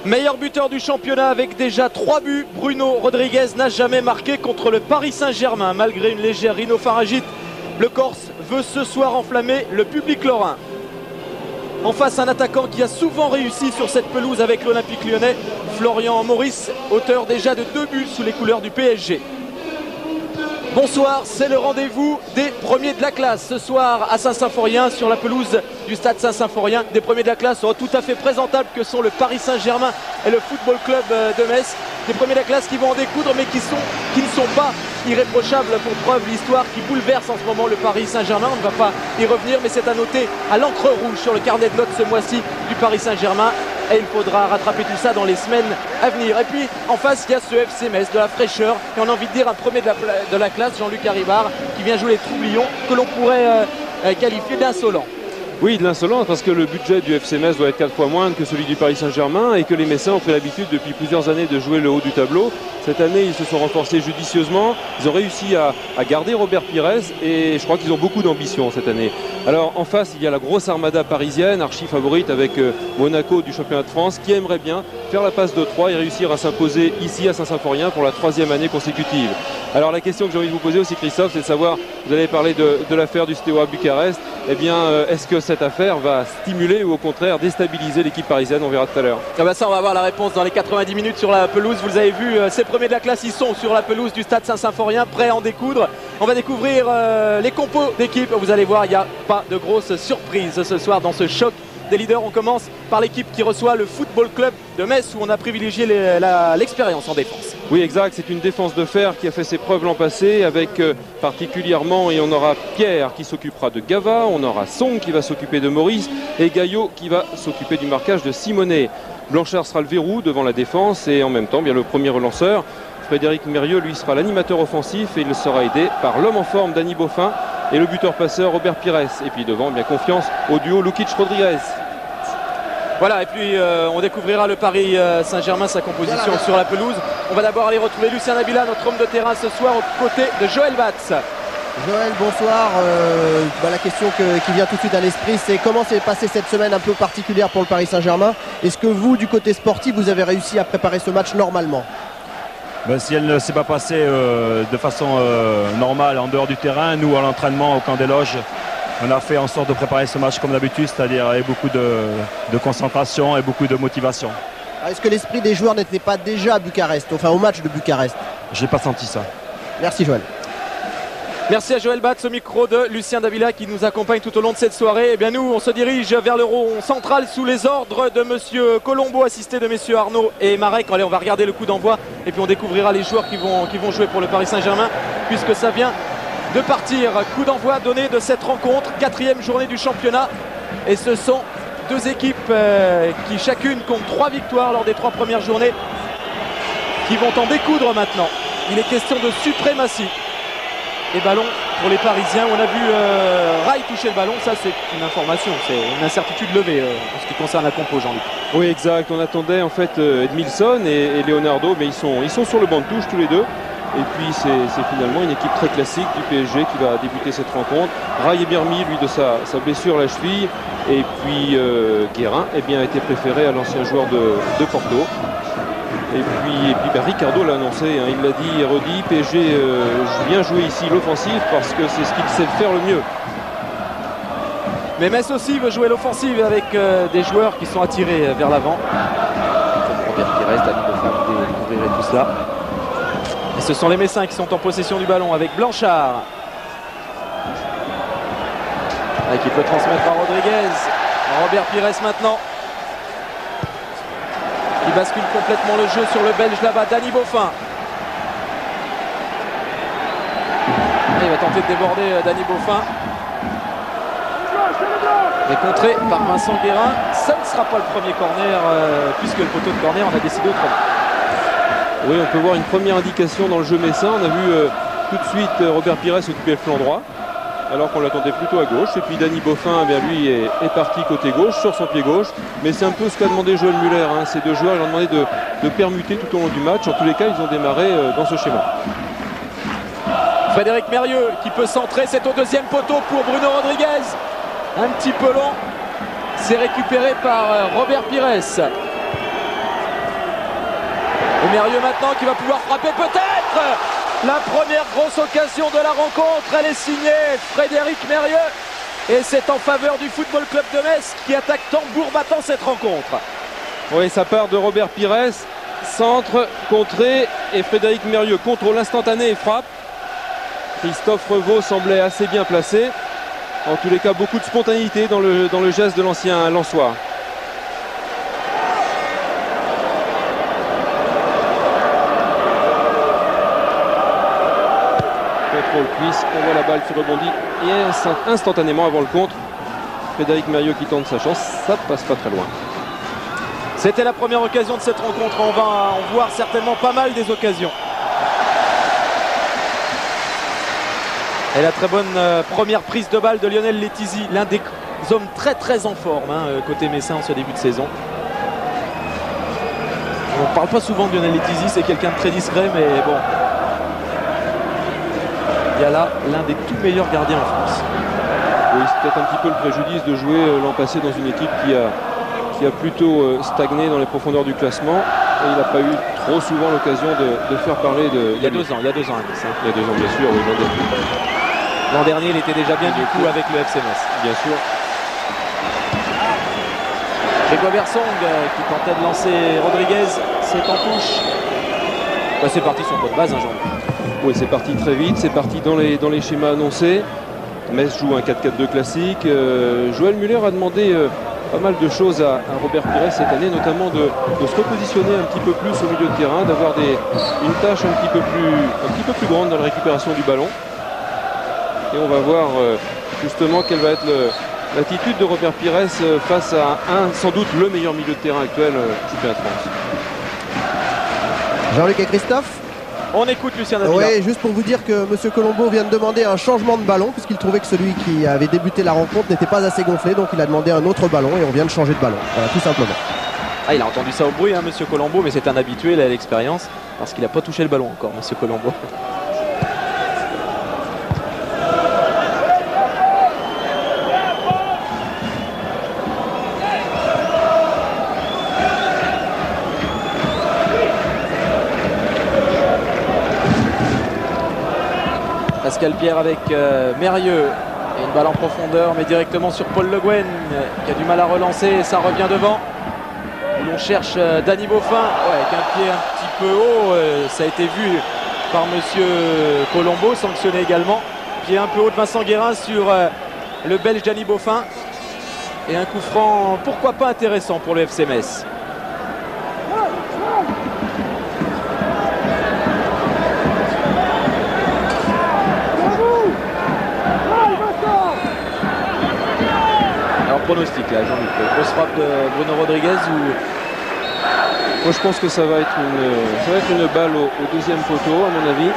Meilleur buteur du championnat avec déjà 3 buts, Bruno Rodriguez n'a jamais marqué contre le Paris Saint-Germain. Malgré une légère rhinopharyngite, le Corse veut ce soir enflammer le public lorrain. En face, un attaquant qui a souvent réussi sur cette pelouse avec l'Olympique Lyonnais, Florian Maurice, auteur déjà de 2 buts sous les couleurs du PSG. Bonsoir, c'est le rendez-vous des premiers de la classe. Ce soir à Saint-Symphorien, sur la pelouse du stade Saint-Symphorien, des premiers de la classe tout à fait présentables que sont le Paris Saint-Germain et le Football Club de Metz. Des premiers de la classe qui vont en découdre mais qui ne sont pas irréprochables, pour preuve l'histoire qui bouleverse en ce moment le Paris Saint-Germain. On ne va pas y revenir, mais c'est à noter à l'encre rouge sur le carnet de notes ce mois-ci du Paris Saint-Germain. Et il faudra rattraper tout ça dans les semaines à venir. Et puis en face, il y a ce FC Metz, de la fraîcheur. Et on a envie de dire un premier de la classe, Jean-Luc Haribard, qui vient jouer les Troublions, que l'on pourrait qualifier d'insolent. Oui, de l'insolent, parce que le budget du FC Metz doit être 4 fois moindre que celui du Paris Saint-Germain et que les Messins ont pris l'habitude depuis plusieurs années de jouer le haut du tableau. Cette année, ils se sont renforcés judicieusement. Ils ont réussi à garder Robert Pires et je crois qu'ils ont beaucoup d'ambition cette année. Alors en face, il y a la grosse armada parisienne, archi favorite avec Monaco du championnat de France, qui aimerait bien faire la passe de 3 et réussir à s'imposer ici à Saint-Symphorien pour la 3e année consécutive. Alors la question que j'ai envie de vous poser aussi, Christophe, c'est de savoir, vous avez parlé de l'affaire du Steaua Bucarest, eh bien est-ce que cette affaire va stimuler ou au contraire déstabiliser l'équipe parisienne? On verra tout à l'heure. Ah bah ça, on va avoir la réponse dans les 90 minutes sur la pelouse. Vous avez vu, ces premiers de la classe, ils sont sur la pelouse du stade Saint-Symphorien, prêts à en découdre. On va découvrir les compos d'équipe. Vous allez voir, il n'y a pas de grosse surprise ce soir dans ce choc des leaders. On commence par l'équipe qui reçoit le Football Club de Metz, où on a privilégié l'expérience en défense. Oui, exact, c'est une défense de fer qui a fait ses preuves l'an passé, avec particulièrement, et on aura Pierre qui s'occupera de Gava, on aura Song qui va s'occuper de Maurice et Gaillot qui va s'occuper du marquage de Simonet. Blanchard sera le verrou devant la défense et en même temps bien le premier relanceur. Frédéric Mérieux, lui, sera l'animateur offensif et il sera aidé par l'homme en forme Dany Beaufin et le buteur-passeur Robert Pires. Et puis devant, bien confiance au duo Lukic-Rodriguez. Voilà, et puis on découvrira le Paris Saint-Germain, sa composition sur la pelouse. On va d'abord aller retrouver Lucien Nabila, notre homme de terrain ce soir, aux côtés de Joël Batz. Joël, bonsoir. La question qui vient tout de suite à l'esprit, c'est comment s'est passée cette semaine un peu particulière pour le Paris Saint-Germain? Est-ce que vous, du côté sportif, vous avez réussi à préparer ce match normalement? Si elle ne s'est pas passée de façon normale en dehors du terrain, nous à l'entraînement au camp des loges, on a fait en sorte de préparer ce match comme d'habitude, c'est-à-dire avec beaucoup de concentration et beaucoup de motivation. Est-ce que l'esprit des joueurs n'était pas déjà à Bucarest, enfin au match de Bucarest? Je n'ai pas senti ça. Merci Joël. Merci à Joël Batz, au micro de Lucien Davila qui nous accompagne tout au long de cette soirée. Et bien nous, on se dirige vers le rond central sous les ordres de monsieur Colombo, assisté de messieurs Arnaud et Marek. Allez, on va regarder le coup d'envoi et puis on découvrira les joueurs qui vont jouer pour le Paris Saint-Germain, puisque ça vient de partir. Coup d'envoi donné de cette rencontre, 4e journée du championnat. Et ce sont deux équipes qui chacune comptent 3 victoires lors des 3 premières journées, qui vont en découdre maintenant. Il est question de suprématie. Et ballon pour les Parisiens. On a vu Rai toucher le ballon. Ça, c'est une information, c'est une incertitude levée en ce qui concerne la compo, Jean-Luc. Oui, exact. On attendait en fait Edmilson et Leonardo, mais ils sont sur le banc de touche tous les deux. Et puis c'est finalement une équipe très classique du PSG qui va débuter cette rencontre. Rai est bien remis, lui, de sa blessure à la cheville. Et puis Guérin a été préféré à l'ancien joueur de Porto. Et puis Ricardo l'a annoncé, il l'a dit et redit, PSG vient jouer ici l'offensive parce que c'est ce qu'il sait faire le mieux. Mais Metz aussi veut jouer l'offensive avec des joueurs qui sont attirés vers l'avant. Robert Pires, Dany Beaufin, vous découvrirez tout cela. Et ce sont les Messins qui sont en possession du ballon avec Blanchard. Qui peut transmettre à Rodriguez. Robert Pires maintenant. Il bascule complètement le jeu sur le Belge là-bas, Dany Beaufin. Et il va tenter de déborder Dany Beaufin. Et contré par Vincent Guérin. Ça ne sera pas le premier corner, puisque le poteau de corner en a décidé autrement. Oui, on peut voir une première indication dans le jeu messin. On a vu tout de suite Robert Pires occuper le flanc droit, alors qu'on l'attendait plutôt à gauche. Et puis Dany Beaufin, lui, est parti côté gauche, sur son pied gauche. Mais c'est un peu ce qu'a demandé Joël Muller. Ces deux joueurs, ils ont demandé de permuter tout au long du match. En tous les cas, ils ont démarré dans ce schéma. Frédéric Mérieux qui peut centrer. C'est au 2e poteau pour Bruno Rodriguez. Un petit peu long. C'est récupéré par Robert Pires. Et Mérieux maintenant qui va pouvoir frapper peut-être. La première grosse occasion de la rencontre, elle est signée Frédéric Mérieux. Et c'est en faveur du Football Club de Metz qui attaque tambour battant cette rencontre. Oui, ça part de Robert Pires. Centre, contré et Frédéric Mérieux contrôle instantané et frappe. Christophe Revaux semblait assez bien placé. En tous les cas, beaucoup de spontanéité dans le geste de l'ancien Lensois. Contrôle cuisse, on voit la balle qui rebondit et instantanément avant le contre. Frédéric Mérieux qui tente sa chance, ça passe pas très loin. C'était la première occasion de cette rencontre. On va en voir certainement pas mal des occasions. Et la très bonne première prise de balle de Lionel Letizy, l'un des hommes très en forme côté messin en ce début de saison. On ne parle pas souvent de Lionel Letizy, c'est quelqu'un de très discret, mais bon. Il y a là l'un des tout meilleurs gardiens en France. Oui, c'est peut-être un petit peu le préjudice de jouer l'an passé dans une équipe qui a plutôt stagné dans les profondeurs du classement. Et il n'a pas eu trop souvent l'occasion de faire parler de... Il y a 2 ans, à Nice. Il y a 2 ans, bien sûr, oui, l'an dernier, il était déjà bien du coup avec le FC Metz. Bien sûr. Grégoire Bersong qui tentait de lancer Rodriguez, c'est en touche. Bah, c'est parti sur bonne base, Jean-Luc. Oui, c'est parti très vite, c'est parti dans les schémas annoncés. Metz joue un 4-4-2 classique. Joël Muller a demandé pas mal de choses à Robert Pires cette année, notamment de se repositionner un petit peu plus au milieu de terrain, d'avoir une tâche un petit peu plus grande dans la récupération du ballon. Et on va voir justement quelle va être l'attitude de Robert Pires face à sans doute le meilleur milieu de terrain actuel du championnat de France. Jean-Luc et Christophe. On écoute Lucien Davila. Oui, juste pour vous dire que M. Colombo vient de demander un changement de ballon puisqu'il trouvait que celui qui avait débuté la rencontre n'était pas assez gonflé, donc il a demandé un autre ballon et on vient de changer de ballon. Voilà, tout simplement. Ah, il a entendu ça au bruit, M. Colombo, mais c'est un habitué, il a l'expérience parce qu'il n'a pas touché le ballon encore, M. Colombo. Pascal Pierre avec Mérieux et une balle en profondeur mais directement sur Paul Le Guen qui a du mal à relancer, ça revient devant. On cherche Dany Boffin avec un pied un petit peu haut, ça a été vu par monsieur Colombo, sanctionné également. Pied un peu haut de Vincent Guérin sur le Belge Dany Boffin et un coup franc pourquoi pas intéressant pour le FC Metz. Pronostic là, Jean-Luc. Grosse frappe de Bruno Rodriguez ou... Moi je pense que ça va être une balle au deuxième poteau à mon avis.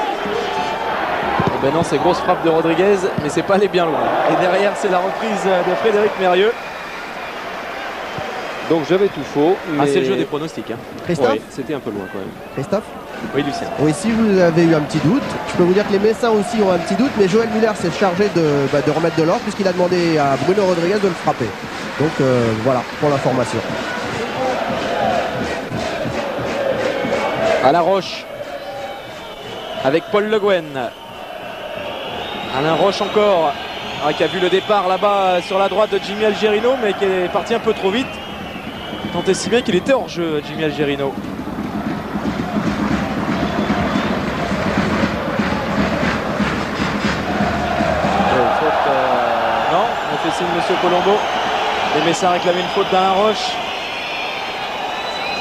Eh ben non, c'est grosse frappe de Rodriguez, mais c'est pas allé bien loin. Et derrière c'est la reprise de Frédéric Mérieux. Donc j'avais tout faux. Mais... Ah, c'est le jeu des pronostics. Christophe, oui, c'était un peu loin quand même. Christophe. Oui, Lucien. Oui, si vous avez eu un petit doute, je peux vous dire que les Messins aussi ont un petit doute, mais Joël Muller s'est chargé de remettre de l'ordre puisqu'il a demandé à Bruno Rodriguez de le frapper. Donc voilà pour l'information. Alain Roche avec Paul Le Guen. Alain Roche encore qui a vu le départ là-bas sur la droite de Jimmy Algerino mais qui est parti un peu trop vite. Tant et si bien qu'il était hors jeu, Jimmy Algerino. Non, on fait signe monsieur Colombo. Les Messins réclamaient une faute d'Alain Roche.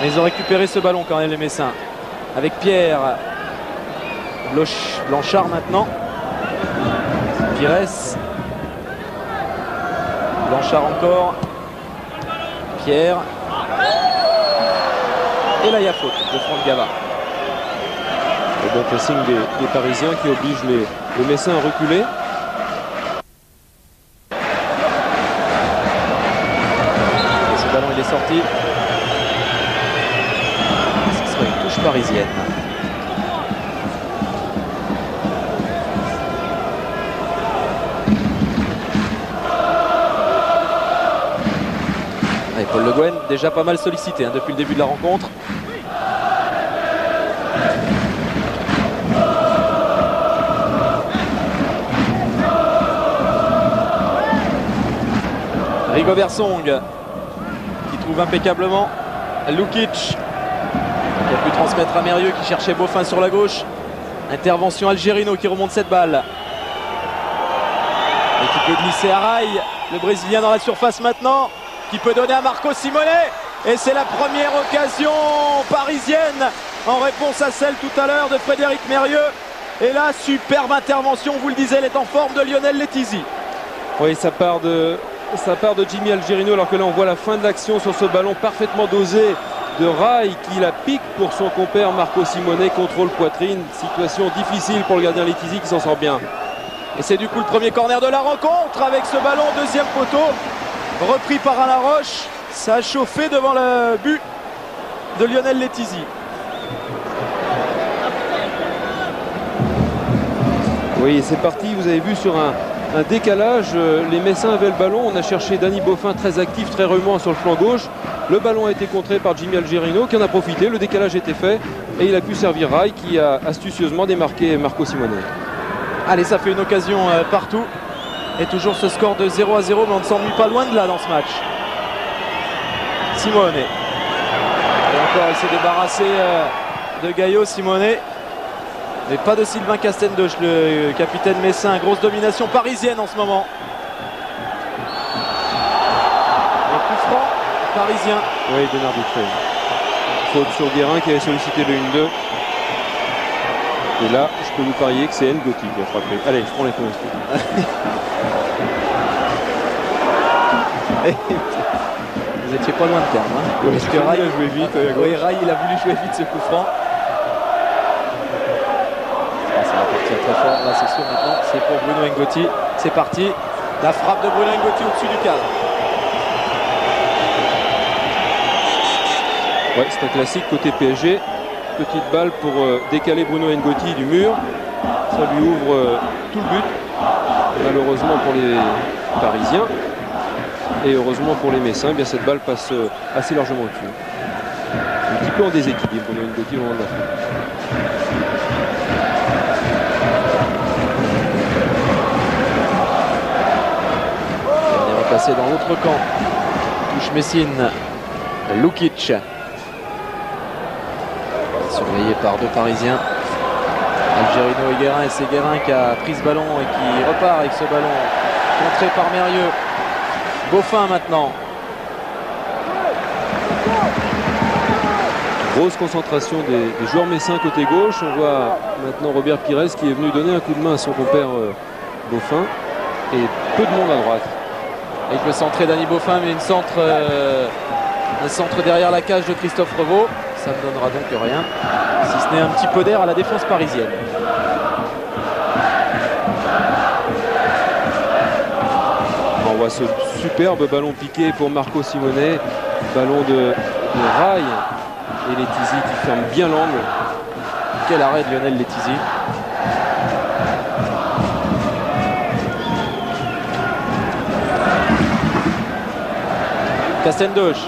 Mais ils ont récupéré ce ballon quand même les Messins. Avec Pierre. Blanchard maintenant. Pires. Blanchard encore. Pierre. Et là il y a faute de Franck Gava. Le bon pressing des Parisiens qui oblige les Messins à reculer. Et ce ballon il est sorti. Ce serait une touche parisienne. Et Paul Le Guen déjà pas mal sollicité depuis le début de la rencontre. Rigobert Song qui trouve impeccablement Lukic qui a pu transmettre à Mérieux qui cherchait Beaufin sur la gauche. Intervention Algerino qui remonte cette balle et qui peut glisser à Rai. Le Brésilien dans la surface maintenant qui peut donner à Marco Simone et c'est la première occasion parisienne en réponse à celle tout à l'heure de Frédéric Mérieux. Et là, superbe intervention, vous le disiez, elle est en forme de Lionel Letizy. Oui, ça part de Jimmy Algerino, alors que là on voit la fin de l'action sur ce ballon parfaitement dosé de Rai qui la pique pour son compère Marco Simone, contrôle poitrine, situation difficile pour le gardien Letizy qui s'en sort bien. Et c'est du coup le premier corner de la rencontre avec ce ballon deuxième poteau repris par Alain Roche. Ça a chauffé devant le but de Lionel Letizy. Oui, c'est parti, vous avez vu sur un décalage, les Messins avaient le ballon, on a cherché Dany Beaufin très actif, très remuant sur le flanc gauche. Le ballon a été contré par Jimmy Algerino qui en a profité, le décalage était fait et il a pu servir Rai qui a astucieusement démarqué Marco Simone. Allez, ça fait une occasion partout et toujours ce score de 0-0, mais on ne s'ennuie pas loin de là dans ce match. Simone. Et encore, il s'est débarrassé de Gaillot, Simone. Mais pas de Sylvain Castendoche, le capitaine messin. Grosse domination parisienne en ce moment. Et coup franc parisien. Oui, bien arbitré. Faute sur Guérin qui avait sollicité le 1-2. Et là, je peux vous parier que c'est Ngoti qui a frappé. Allez, je prends les pronostics. Vous étiez pas loin de terme. Hein. Parce que Rai a joué vite. Oui, Rai, il a voulu jouer vite ce coup franc. Très fort, là c'est sûr maintenant, c'est pour Bruno Ngoti, c'est parti, la frappe de Bruno Ngoti au-dessus du cadre. Ouais, c'est un classique côté PSG, petite balle pour décaler Bruno Ngoti du mur, ça lui ouvre tout le but, malheureusement pour les Parisiens, et heureusement pour les Messins, bien cette balle passe assez largement au-dessus. Un petit peu en déséquilibre Bruno Ngoti au moment de la frappe. Passé dans l'autre camp. Touche Messine. Lukic. Surveillé par deux Parisiens. Algerino et Guérin. Et c'est Guérin qui a pris ce ballon et qui repart avec ce ballon. Contré par Mérieux. Beaufin maintenant. Grosse concentration des joueurs messins côté gauche. On voit maintenant Robert Pires qui est venu donner un coup de main à son compère Beaufin. Et peu de monde à droite. Avec le centré Dany Beaufin, mais un centre derrière la cage de Christophe Revaux. Ça ne donnera donc rien, si ce n'est un petit peu d'air à la défense parisienne. On voit ce superbe ballon piqué pour Marco Simone. Ballon de Rai et Letizy qui ferme bien l'angle. Quel arrêt de Lionel Letizy. Castendoche.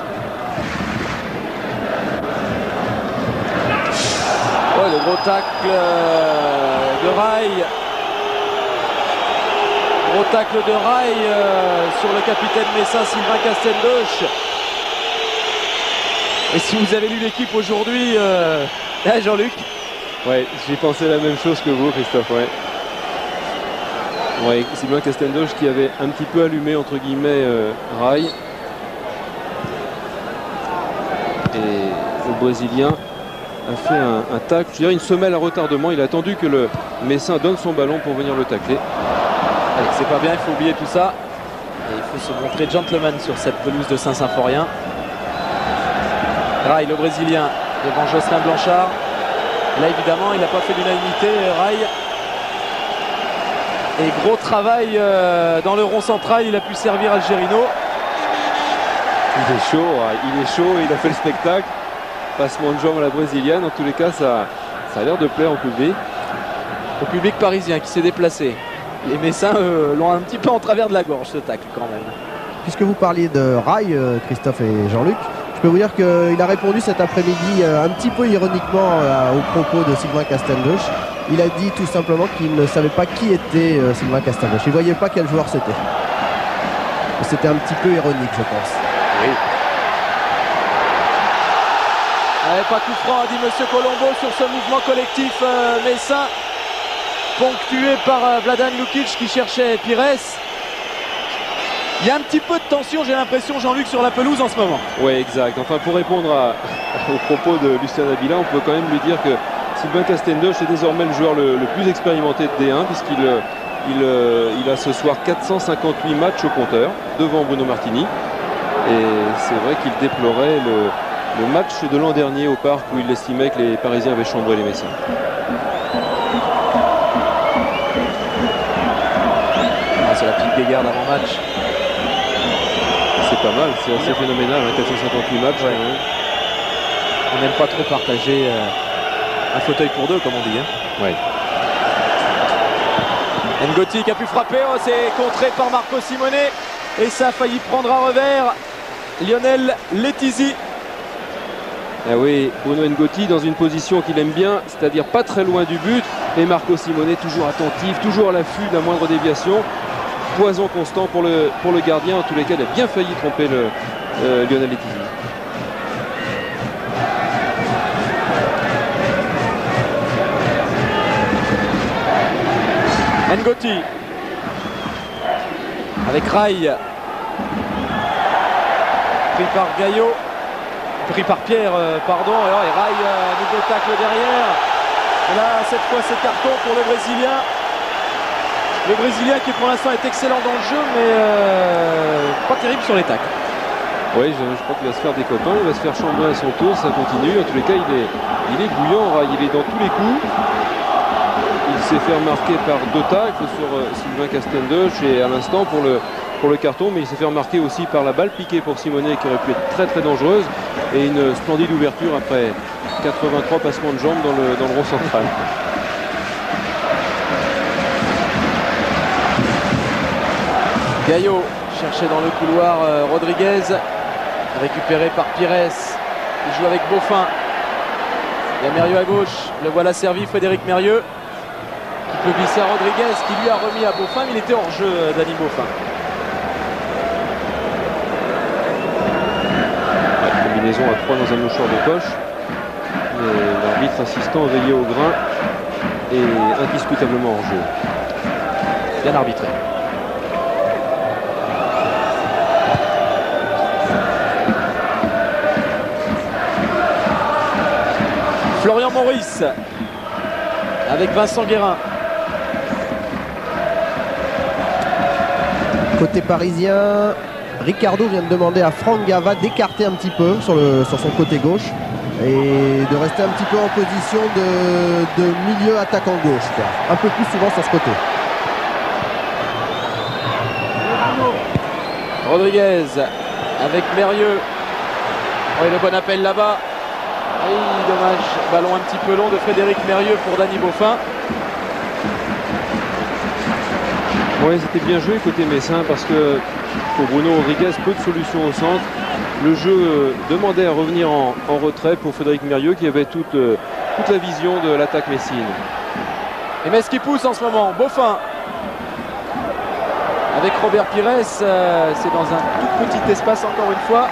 Oh, le gros tacle de Rai. Gros tacle de Rai sur le capitaine messin Sylvain Castendoche. Et si vous avez lu l'équipe aujourd'hui, Jean-Luc. Ouais, j'ai pensé la même chose que vous, Christophe. Ouais. Ouais, Sylvain Castendoche qui avait un petit peu allumé entre guillemets Rai. Et le Brésilien a fait un tacle, je dirais une semelle à retardement. Il a attendu que le messin donne son ballon pour venir le tacler. Allez, c'est pas bien, il faut oublier tout ça. Et il faut se montrer gentleman sur cette pelouse de Saint-Symphorien. Rai, le Brésilien, devant Jocelyn Blanchard. Là, évidemment, il n'a pas fait l'unanimité, Rai. Et gros travail dans le rond central, il a pu servir Algerino. Il est chaud, il a fait le spectacle. Passement de jambe à la brésilienne. En tous les cas, ça a l'air de plaire au public. Au public parisien qui s'est déplacé. Les Messins l'ont un petit peu en travers de la gorge, ce tacle quand même. Puisque vous parliez de Rai, Christophe et Jean-Luc, je peux vous dire qu'il a répondu cet après-midi un petit peu ironiquement aux propos de Sylvain Castendoche. Il a dit tout simplement qu'il ne savait pas qui était Sylvain Castendoche. Il ne voyait pas quel joueur c'était. c'était un petit peu ironique, je pense. Oui. Pas coup franc, dit Monsieur Colombo sur ce mouvement collectif messin, ponctué par Vladan Lukic qui cherchait Pires. Il y a un petit peu de tension, j'ai l'impression, Jean-Luc, sur la pelouse en ce moment. Oui, exact. Enfin, pour répondre aux propos de Lucien Abila, on peut quand même lui dire que Sylvain Castendoche est désormais le joueur le plus expérimenté de D1, puisqu'il a ce soir 458 matchs au compteur, devant Bruno Martini. Et c'est vrai qu'il déplorait le match de l'an dernier au Parc, où il estimait que les Parisiens avaient chambré les Messins. C'est la petite guéguerre d'avant-match. C'est pas mal, c'est assez phénoménal, hein, 458 matchs. Ouais. On n'aime pas trop partager un fauteuil pour deux, comme on dit. Hein. Ouais. Ngoti qui a pu frapper, c'est contré par Marco Simone et ça a failli prendre à revers Lionel Letizy. Ah oui, Bruno Ngoti dans une position qu'il aime bien, c'est-à-dire pas très loin du but, et Marco Simone toujours attentif, toujours à l'affût de la moindre déviation. Poison constant pour le gardien. En tous les cas, il a bien failli tromper Lionel Letizy. Ngoti avec Rai, pris par Gaillot, pris par Pierre, pardon, et Rai, nouveau tacle derrière. Et là, cette fois, c'est carton pour le Brésilien. Le Brésilien qui pour l'instant est excellent dans le jeu, mais pas terrible sur les tacles. Oui, je crois qu'il va se faire des copains, il va se faire chambrer à son tour, ça continue. En tous les cas, il est bouillant, Rai, il est dans tous les coups. Il s'est fait remarquer par deux tacles sur Sylvain Castendoche et à l'instant pour le carton, mais il s'est fait remarquer aussi par la balle piquée pour Simone qui aurait pu être très très dangereuse et une splendide ouverture après 83 passements de jambes dans le rond central. Gaillot cherchait dans le couloir Rodriguez, récupéré par Pires, il joue avec Beaufin. Il y a Mérieux à gauche, le voilà servi Frédéric Mérieux, qui peut glisser à Rodriguez, qui lui a remis à Beaufin, mais il était hors jeu, Dany Beaufin. Combinaison à 3 dans un mouchoir de poche, mais l'arbitre assistant veillé au grain et indiscutablement hors jeu. Bien arbitré. Florian Maurice avec Vincent Guérin. Côté parisien, Ricardo vient de demander à Franck Gava d'écarter un petit peu sur son côté gauche et de rester un petit peu en position de milieu attaquant gauche, quoi. Un peu plus souvent sur ce côté. Rodriguez avec Mérieux. Oui, le bon appel là-bas. Oui, dommage, ballon un petit peu long de Frédéric Mérieux pour Dany Beaufin. Oui, c'était bien joué côté messin parce que pour Bruno Rodriguez, peu de solutions au centre. Le jeu demandait à revenir en retrait pour Frédéric Mérieux qui avait toute la vision de l'attaque messine. Et Metz qui pousse en ce moment, Beaufin avec Robert Pires, c'est dans un tout petit espace encore une fois.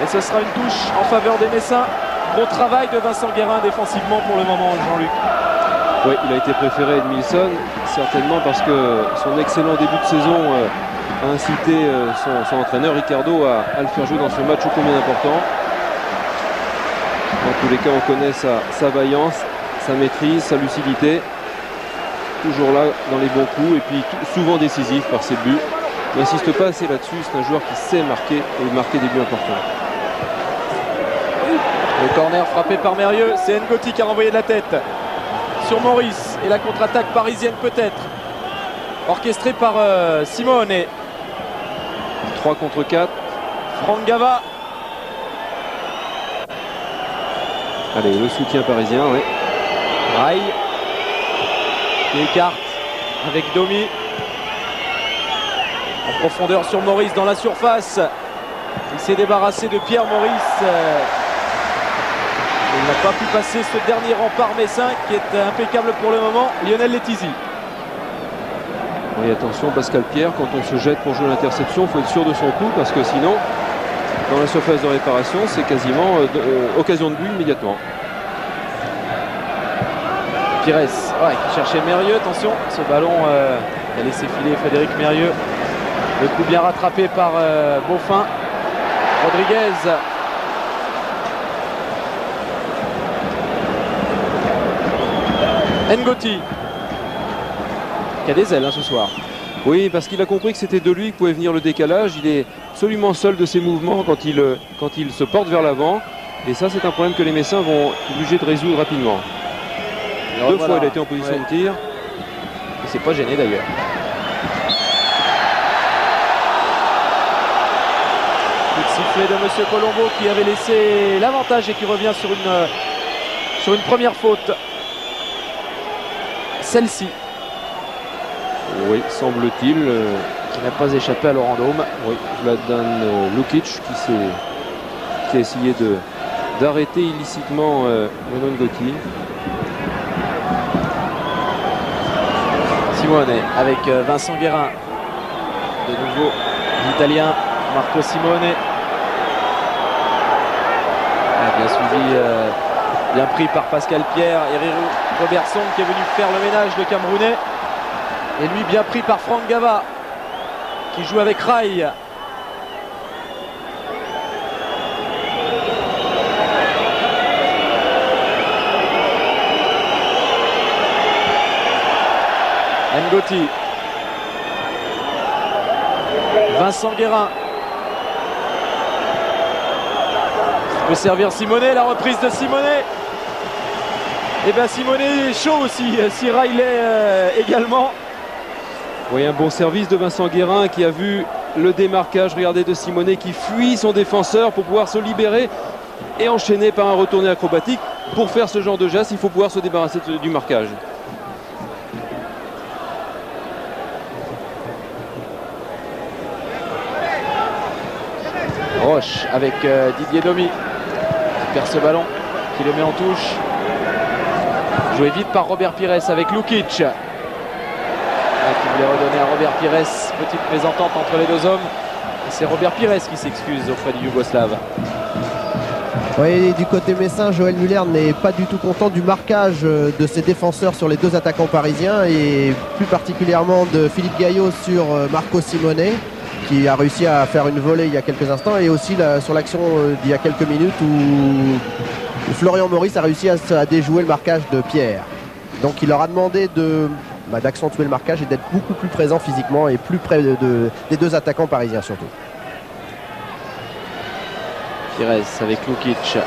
Et ce sera une touche en faveur des Messins. Bon travail de Vincent Guérin défensivement pour le moment, Jean-Luc. Oui, il a été préféré à Edmilson, certainement parce que son excellent début de saison a incité son entraîneur Ricardo à le faire jouer dans ce match ô combien important. Dans tous les cas, on connaît sa vaillance, sa maîtrise, sa lucidité. Toujours là dans les bons coups et puis souvent décisif par ses buts. Il n'insiste pas assez là-dessus, c'est un joueur qui sait marquer et marquer des buts importants. Le corner frappé par Mérieux, c'est Ngoti qui a renvoyé de la tête sur Maurice et la contre-attaque parisienne peut-être orchestrée par Simone. 3 contre 4. Franck Gava. Allez, le soutien parisien, oui. Rai qui écarte avec Domi. En profondeur sur Maurice dans la surface. Il s'est débarrassé de Pierre Maurice. Il n'a pas pu passer ce dernier rempart messin qui est impeccable pour le moment. Lionel Letizy. Oui, attention, Pascal Pierre, quand on se jette pour jouer l'interception, il faut être sûr de son coup parce que sinon, dans la surface de réparation, c'est quasiment occasion de but immédiatement. Pires, qui cherchait Mérieux. Attention, ce ballon a laissé filer Frédéric Mérieux. Le coup bien rattrapé par Beaufin. Rodriguez. Ngoti, qui a des ailes ce soir. Oui, parce qu'il a compris que c'était de lui que pouvait venir le décalage. Il est absolument seul de ses mouvements quand il se porte vers l'avant. Et ça, c'est un problème que les Messins vont être obligés de résoudre rapidement. Deux fois, il a été en position de tir. Il s'est pas gêné d'ailleurs. Coup de sifflet de Monsieur Colombo qui avait laissé l'avantage et qui revient sur une première faute. Celle-ci. Oui, semble-t-il. Qui n'a pas échappé à Laurent Daume. Oui, Vladan Lukic qui a essayé d'arrêter illicitement Manon Ngoti. Simone avec Vincent Guérin. De nouveau l'Italien Marco Simone. Bien suivi, bien pris par Pascal Pierre et Riru Robertson qui est venu faire le ménage de Camerounais. Et lui bien pris par Franck Gava qui joue avec Rai. Ngoti. Vincent Guérin. Ça peut servir Simone, la reprise de Simone. Et bien Simone est chaud aussi, si Riley également. Oui, un bon service de Vincent Guérin qui a vu le démarquage, regardez, de Simone qui fuit son défenseur pour pouvoir se libérer et enchaîner par un retourné acrobatique. Pour faire ce genre de geste, il faut pouvoir se débarrasser du marquage. Roche avec Didier Domi qui perd ce ballon, qui le met en touche. Joué vite par Robert Pires avec Lukic. Qui voulait redonner à Robert Pires. Petite mésentente entre les deux hommes. Et c'est Robert Pires qui s'excuse auprès du Yougoslave. Oui, du côté messin, Joël Muller n'est pas du tout content du marquage de ses défenseurs sur les deux attaquants parisiens et plus particulièrement de Philippe Gaillot sur Marco Simone, qui a réussi à faire une volée il y a quelques instants, et aussi sur l'action d'il y a quelques minutes où Florian Maurice a réussi à déjouer le marquage de Pierre. Donc il leur a demandé d'accentuer le marquage et d'être beaucoup plus présent physiquement et plus près des deux attaquants parisiens surtout. Pires avec Lukic.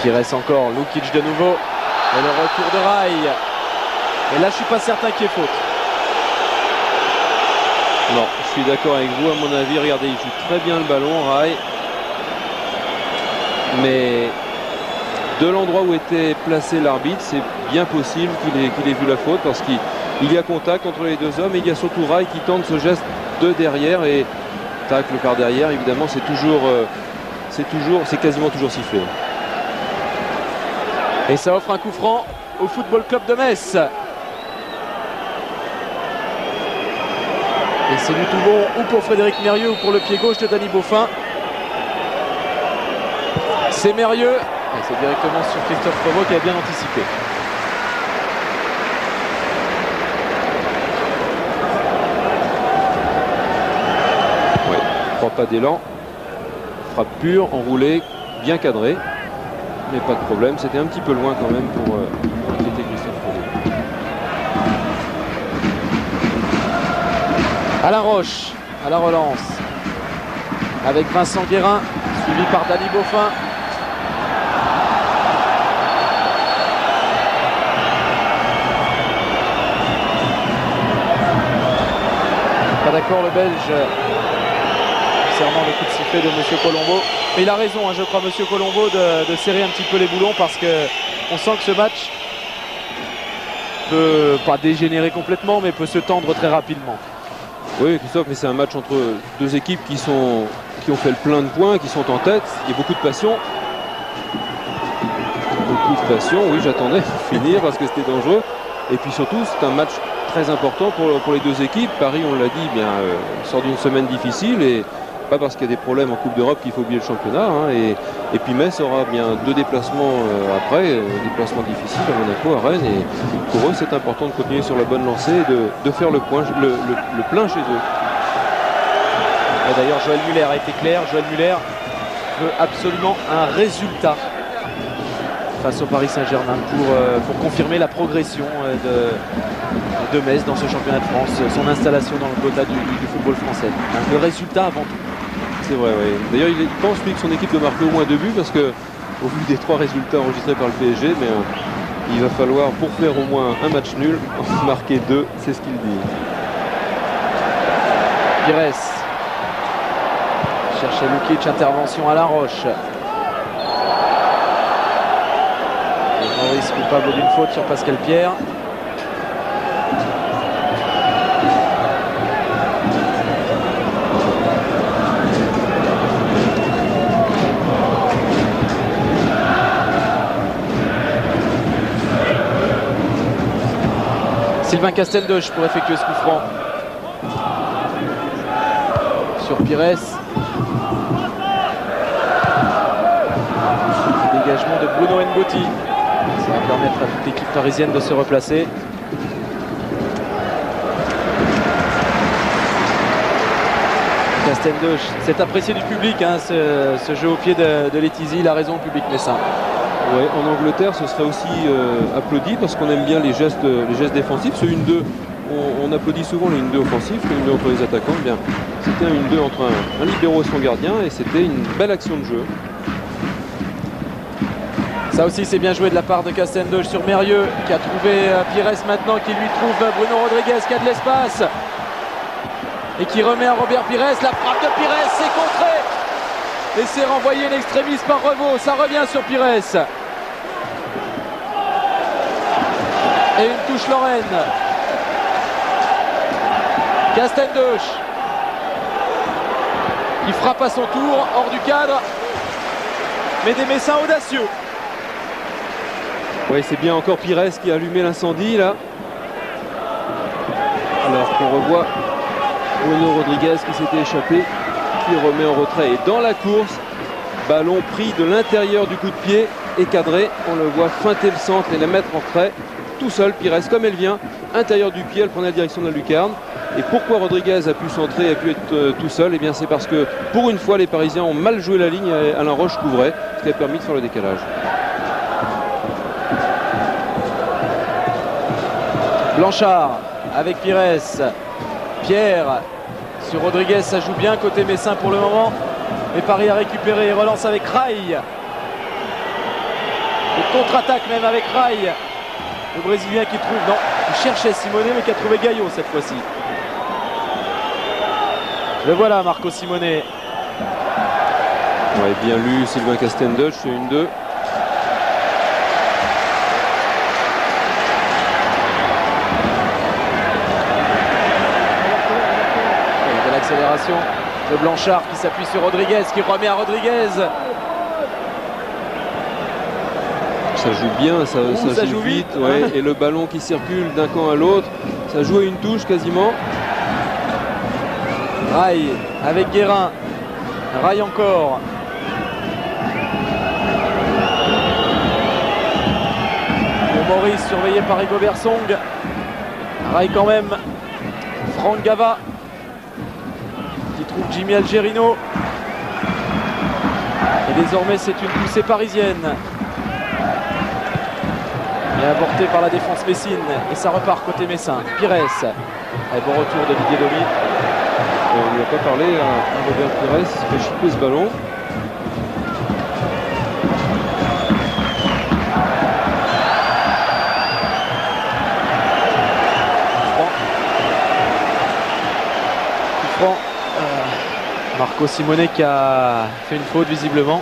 Pires encore, Lukic de nouveau. Et le retour de Rai. Et là je suis pas certain qu'il y ait faute. Non, je suis d'accord avec vous, à mon avis. Regardez, il joue très bien le ballon, Rai. Mais de l'endroit où était placé l'arbitre, c'est bien possible qu'il ait vu la faute, parce qu'il y a contact entre les deux hommes, et il y a surtout Rai qui tente ce geste de derrière, et tacle par derrière, évidemment, c'est quasiment toujours sifflé. Et ça offre un coup franc au Football Club de Metz. Et c'est du tout bon ou pour Frédéric Mérieux ou pour le pied gauche de Danny Beaufin. C'est Mérieux. Et c'est directement sur Christophe Provo qui a bien anticipé. Ouais, 3 pas d'élan. Frappe pure, enroulée, bien cadrée. Mais pas de problème, c'était un petit peu loin quand même pour inquiéter Christophe Provo. Alain Roche à la relance avec Vincent Guérin suivi par Danny Beaufin. Pas d'accord le Belge concernant le coup de sifflet de Monsieur Colombo. Mais il a raison, je crois, Monsieur Colombo, de serrer un petit peu les boulons, parce qu'on sent que ce match peut pas dégénérer complètement, mais peut se tendre très rapidement. Oui, Christophe, mais c'est un match entre deux équipes qui ont fait le plein de points, qui sont en tête. Il y a beaucoup de passion. Beaucoup de passion, oui, j'attendais finir parce que c'était dangereux. Et puis surtout, c'est un match très important pour les deux équipes. Paris, on l'a dit, sort d'une semaine difficile et pas parce qu'il y a des problèmes en Coupe d'Europe qu'il faut oublier le championnat. Hein, et puis Metz aura bien 2 déplacements après, déplacements difficiles à Monaco, à Rennes. Et pour eux, c'est important de continuer sur la bonne lancée et de faire le plein chez eux. D'ailleurs, Joël Muller a été clair. Joël Muller veut absolument un résultat face au Paris Saint-Germain pour confirmer la progression de Metz dans ce championnat de France, son installation dans le quota du football français. Le résultat avant tout. C'est vrai, oui. D'ailleurs, il pense lui que son équipe doit marquer au moins 2 buts parce que, au vu des 3 résultats enregistrés par le PSG, il va falloir, pour faire au moins un match nul, marquer 2, c'est ce qu'il dit. Pires chercher Lukic, intervention à La Roche. Maurice coupable d'une faute sur Pascal Pierre. Sylvain Casteldoche pour effectuer ce coup franc. Sur Pires. Dégagement de Bruno Ngoti. Ça va permettre à toute l'équipe parisienne de se replacer. Casteldoche, c'est apprécié du public hein, ce jeu au pied de Letizy. Il a raison, le public messin. Ouais, en Angleterre, ce serait aussi applaudi parce qu'on aime bien les gestes défensifs. Ce 1-2, on applaudit souvent les 1-2 offensifs, les 1-2 entre les attaquants. Bien, c'était un 1-2 entre un libéro et son gardien et c'était une belle action de jeu. Ça aussi, c'est bien joué de la part de Casteldoche sur Mérieux qui a trouvé Pires maintenant, qui lui trouve Bruno Rodriguez qui a de l'espace et qui remet à Robert Pires. La frappe de Pires, c'est contré. Et c'est renvoyé l'extrémiste par Revaux. Ça revient sur Pires. Et une touche Lorraine. Casteldoche qui frappe à son tour, hors du cadre. Mais des Messins audacieux. Oui, c'est bien encore Pires qui a allumé l'incendie là. Alors qu'on revoit Bruno Rodriguez qui s'était échappé, qui remet en retrait. Et dans la course, ballon pris de l'intérieur du coup de pied et cadré. On le voit feinter le centre et la mettre en retrait. Tout seul, Pires, comme elle vient, intérieur du pied, elle prenait la direction de la lucarne. Et pourquoi Rodriguez a pu centrer, a pu être tout seul? Eh bien c'est parce que pour une fois les Parisiens ont mal joué la ligne et Alain Roche couvrait, ce qui a permis de faire le décalage. Blanchard avec Pires. Pierre sur Rodriguez, ça joue bien côté Messin pour le moment. Mais Paris a récupéré et relance avec Raï. Et contre-attaque même avec Raï. Le Brésilien qui trouve, non, il cherchait Simonet mais qui a trouvé Gaillot cette fois-ci. Le voilà Marco Simonet. Ouais, bien lu Sylvain Casteldoche, c'est 1-2. Accélération de Blanchard qui s'appuie sur Rodriguez, qui remet à Rodriguez. Ça joue bien, ça joue vite. Ouais, et le ballon qui circule d'un camp à l'autre, ça joue à une touche quasiment. Raï avec Guérin. Raï encore. Pour Maurice, surveillé par Rigobert Song. Raï quand même. Franck Gava. Jimmy Algerino. Et désormais c'est une poussée parisienne. Et avortée par la défense messine. Et ça repart côté messin. Pires. Et bon retour de Didier Domi. On ne lui a pas parlé à Robert Pires, il se fait chipper ce ballon. Marco Simonet qui a fait une faute visiblement.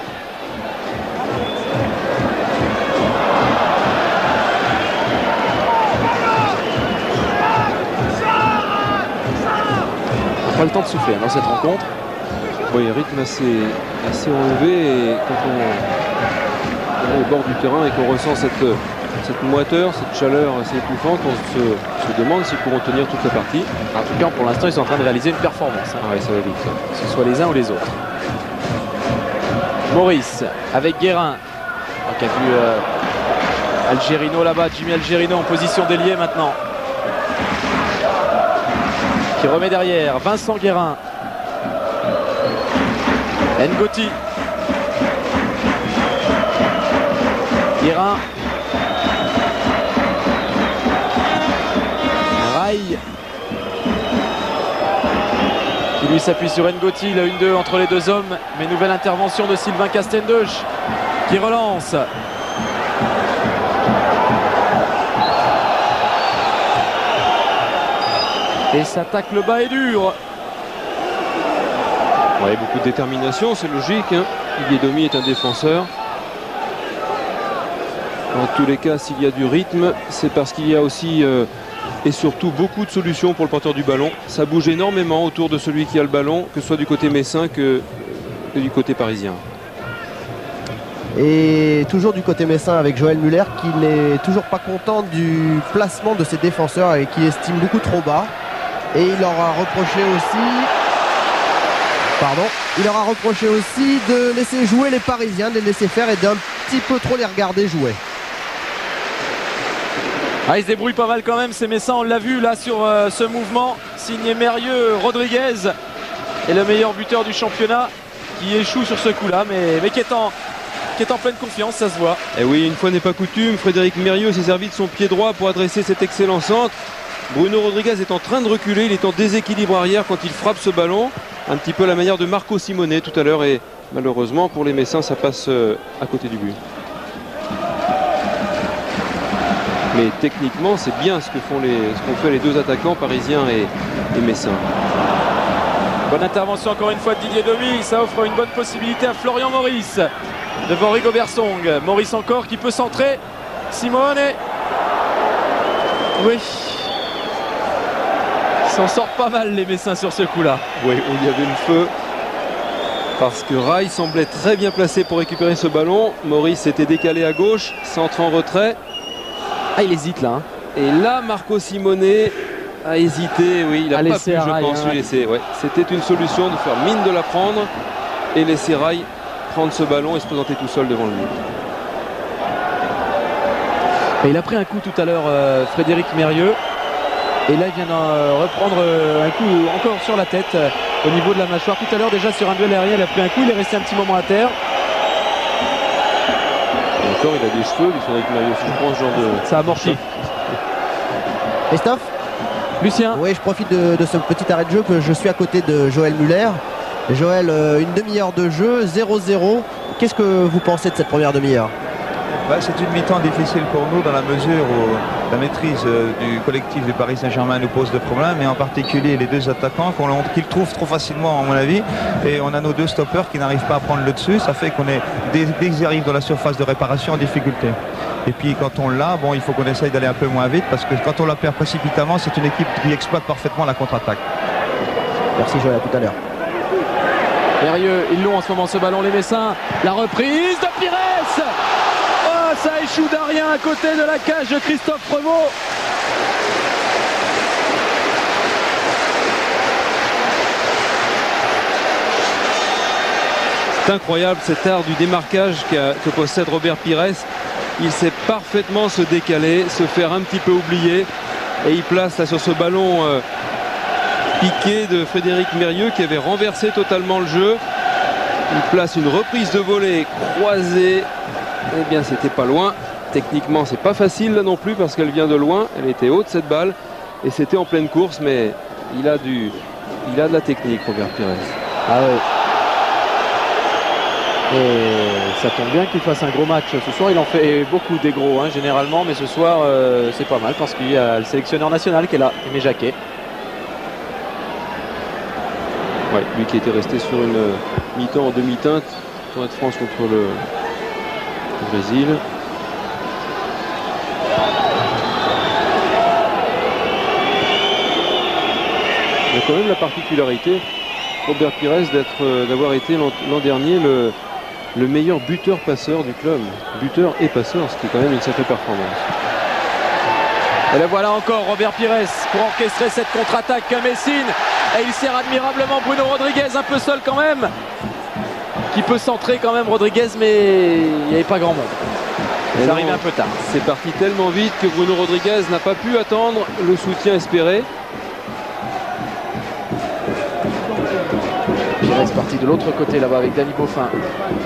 Pas le temps de souffler dans cette rencontre. Oui, rythme assez relevé et quand on est au bord du terrain et qu'on ressent cette cette moiteur, cette chaleur assez étouffante, on se demande s'ils pourront tenir toute la partie. En tout cas, pour l'instant, ils sont en train de réaliser une performance. Ah ouais, ça va vite. Que ce soit les uns ou les autres. Maurice avec Guérin. Qui a vu Algerino là-bas, Jimmy Algerino en position d'ailier maintenant. Qui remet derrière, Vincent Guérin. Ngoti. Guérin. Rail. Qui lui s'appuie sur Ngoti, la 1-2 entre les deux hommes. Mais nouvelle intervention de Sylvain Castendeuch qui relance. Et ça tacle le bas et dur. Ouais, beaucoup de détermination, c'est logique. Hein. Guédomi est un défenseur. En tous les cas, s'il y a du rythme, c'est parce qu'il y a aussi et surtout beaucoup de solutions pour le porteur du ballon. Ça bouge énormément autour de celui qui a le ballon, que ce soit du côté messin que du côté parisien. Et toujours du côté messin avec Joël Muller qui n'est toujours pas content du placement de ses défenseurs et qui estime beaucoup trop bas. Et il leur a reproché aussi de laisser jouer les Parisiens, de les laisser faire et d'un petit peu trop les regarder jouer. Ah, ils se débrouillent pas mal quand même ces Messins, on l'a vu là sur ce mouvement signé Mérieux. Rodriguez est le meilleur buteur du championnat qui échoue sur ce coup là mais qui est en pleine confiance, ça se voit. Et oui, une fois n'est pas coutume, Frédéric Mérieux s'est servi de son pied droit pour adresser cet excellent centre. Bruno Rodriguez est en train de reculer, il est en déséquilibre arrière quand il frappe ce ballon, un petit peu à la manière de Marco Simone tout à l'heure, et malheureusement pour les Messins ça passe à côté du but. Mais techniquement c'est bien ce qu'ont fait les deux attaquants parisiens et Messins. Bonne intervention encore une fois de Didier Domi, ça offre une bonne possibilité à Florian Maurice devant Rigobert Song. Maurice encore qui peut centrer. Simone. Oui. Ils s'en sortent pas mal les Messins sur ce coup-là. Oui, il y avait le feu. Parce que Rai semblait très bien placé pour récupérer ce ballon. Maurice était décalé à gauche, centre en retrait. Ah, il hésite là. Hein. Et là, Marco Simone a hésité. Oui, il n'a pas pu, je pense, lui laisser. Ouais. C'était une solution de faire mine de la prendre et laisser Rai prendre ce ballon et se présenter tout seul devant le but. Et il a pris un coup tout à l'heure, Frédéric Mérieux. Et là, il vient d'en reprendre un coup encore sur la tête au niveau de la mâchoire. Tout à l'heure, déjà sur un duel aérien, il a pris un coup. Il est resté un petit moment à terre. Et encore, il a des cheveux, lui, Frédéric Mérieux. Je prends ce genre de... Ça amortit. Christophe ? Lucien ? Oui, je profite de ce petit arrêt de jeu que je suis à côté de Joël Muller. Joël, une demi-heure de jeu, 0-0. Qu'est-ce que vous pensez de cette première demi-heure ? C'est une mi-temps difficile pour nous dans la mesure où la maîtrise du collectif du Paris Saint-Germain nous pose des problèmes, et en particulier les deux attaquants qu'ils trouvent trop facilement à mon avis, et on a nos deux stoppeurs qui n'arrivent pas à prendre le dessus. Ça fait qu'on est, dès qu'ils arrivent dans la surface de réparation, en difficulté. Et puis quand on l'a, il faut qu'on essaye d'aller un peu moins vite, parce que quand on la perd précipitamment, c'est une équipe qui exploite parfaitement la contre-attaque. Merci Joël, à tout à l'heure. Mérieux, ils l'ont en ce moment ce ballon les Messins. La reprise de Pires. Oh, ça échoue d'Arien à côté de la cage de Christophe Revaux. C'est incroyable cet art du démarquage que possède Robert Pires. Il sait parfaitement se décaler, se faire un petit peu oublier, et il place là sur ce ballon piqué de Frédéric Mérieux qui avait renversé totalement le jeu. Il place une reprise de volée croisée. Eh bien, c'était pas loin. Techniquement, c'est pas facile là non plus parce qu'elle vient de loin. Elle était haute cette balle et c'était en pleine course, mais il a de la technique, Robert Pires. Ah oui. Et ça tombe bien qu'il fasse un gros match ce soir. Il en fait beaucoup des gros généralement, mais ce soir c'est pas mal parce qu'il y a le sélectionneur national qui est là, Aimé Jacquet. Ouais, lui qui était resté sur une mi-temps en demi-teinte, tournoi de France contre le Brésil. Il y a quand même la particularité, Robert Pires, d'avoir été l'an dernier le meilleur buteur-passeur du club. Buteur et passeur, ce qui est quand même une sacrée performance. Et le voilà encore, Robert Pires, pour orchestrer cette contre-attaque à Messine. Et il sert admirablement Bruno Rodriguez, un peu seul quand même. Qui peut centrer quand même Rodriguez, mais il n'y avait pas grand monde. Ça arrive un peu tard. C'est parti tellement vite que Bruno Rodriguez n'a pas pu attendre le soutien espéré. Pires parti de l'autre côté là-bas avec Danny Beaufin.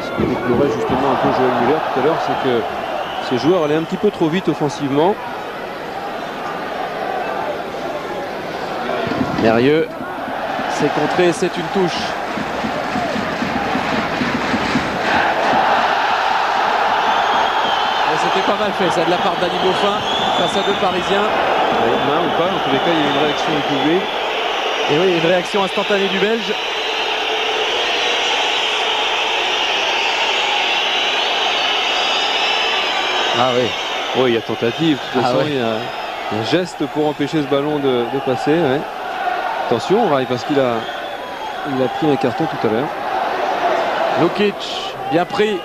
Ce que déplorait justement un peu Joël Muller tout à l'heure, c'est que ces joueurs allaient un petit peu trop vite offensivement. Mérieux, c'est contré, c'est une touche. C'était pas mal fait ça de la part de Danny Beaufin face à deux Parisiens. Main ou pas, en tous les cas il y a eu une réaction du public. Et oui, une réaction instantanée du Belge. Ah oui. Oui, il y a tentative, de toute façon, il y a un geste pour empêcher ce ballon de passer. Ouais. Attention, Rai, parce qu'il a pris un carton tout à l'heure. Lukic, bien pris.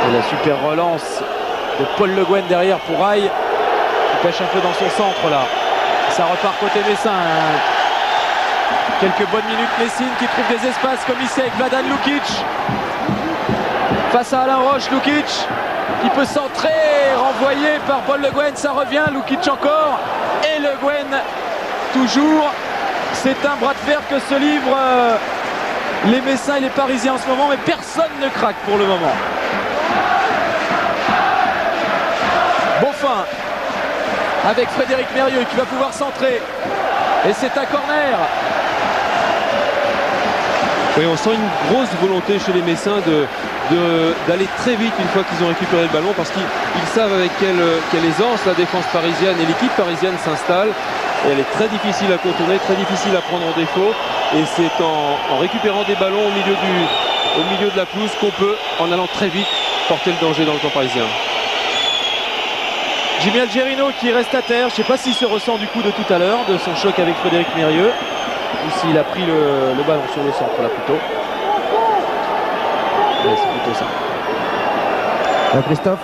Et la super relance de Paul Le Guen derrière pour Rai, qui pêche un peu dans son centre là. Ça repart côté Messin. Quelques bonnes minutes, Messine qui trouve des espaces comme ici avec Vladan Lukic. Face à Alain Roche, Lukic qui peut centrer, renvoyé par Paul Le Guen, ça revient, Lukic encore. Et Le Guen toujours. C'est un bras de fer que se livrent les Messins et les Parisiens en ce moment, mais personne ne craque pour le moment. Beaufin avec Frédéric Mérieux qui va pouvoir centrer. Et c'est un corner. Oui, on sent une grosse volonté chez les Messins d'aller très vite une fois qu'ils ont récupéré le ballon, parce qu'ils savent avec quelle aisance la défense parisienne et l'équipe parisienne s'installe. Et elle est très difficile à contourner, très difficile à prendre en défaut. Et c'est en récupérant des ballons au milieu de la pelouse qu'on peut, en allant très vite, porter le danger dans le camp parisien. Jimmy Algerino qui reste à terre. Je ne sais pas s'il se ressent du coup de tout à l'heure, de son choc avec Frédéric Mérieux, ou s'il a pris le ballon sur le centre là plutôt. Ouais, c'est plutôt ça. Christophe?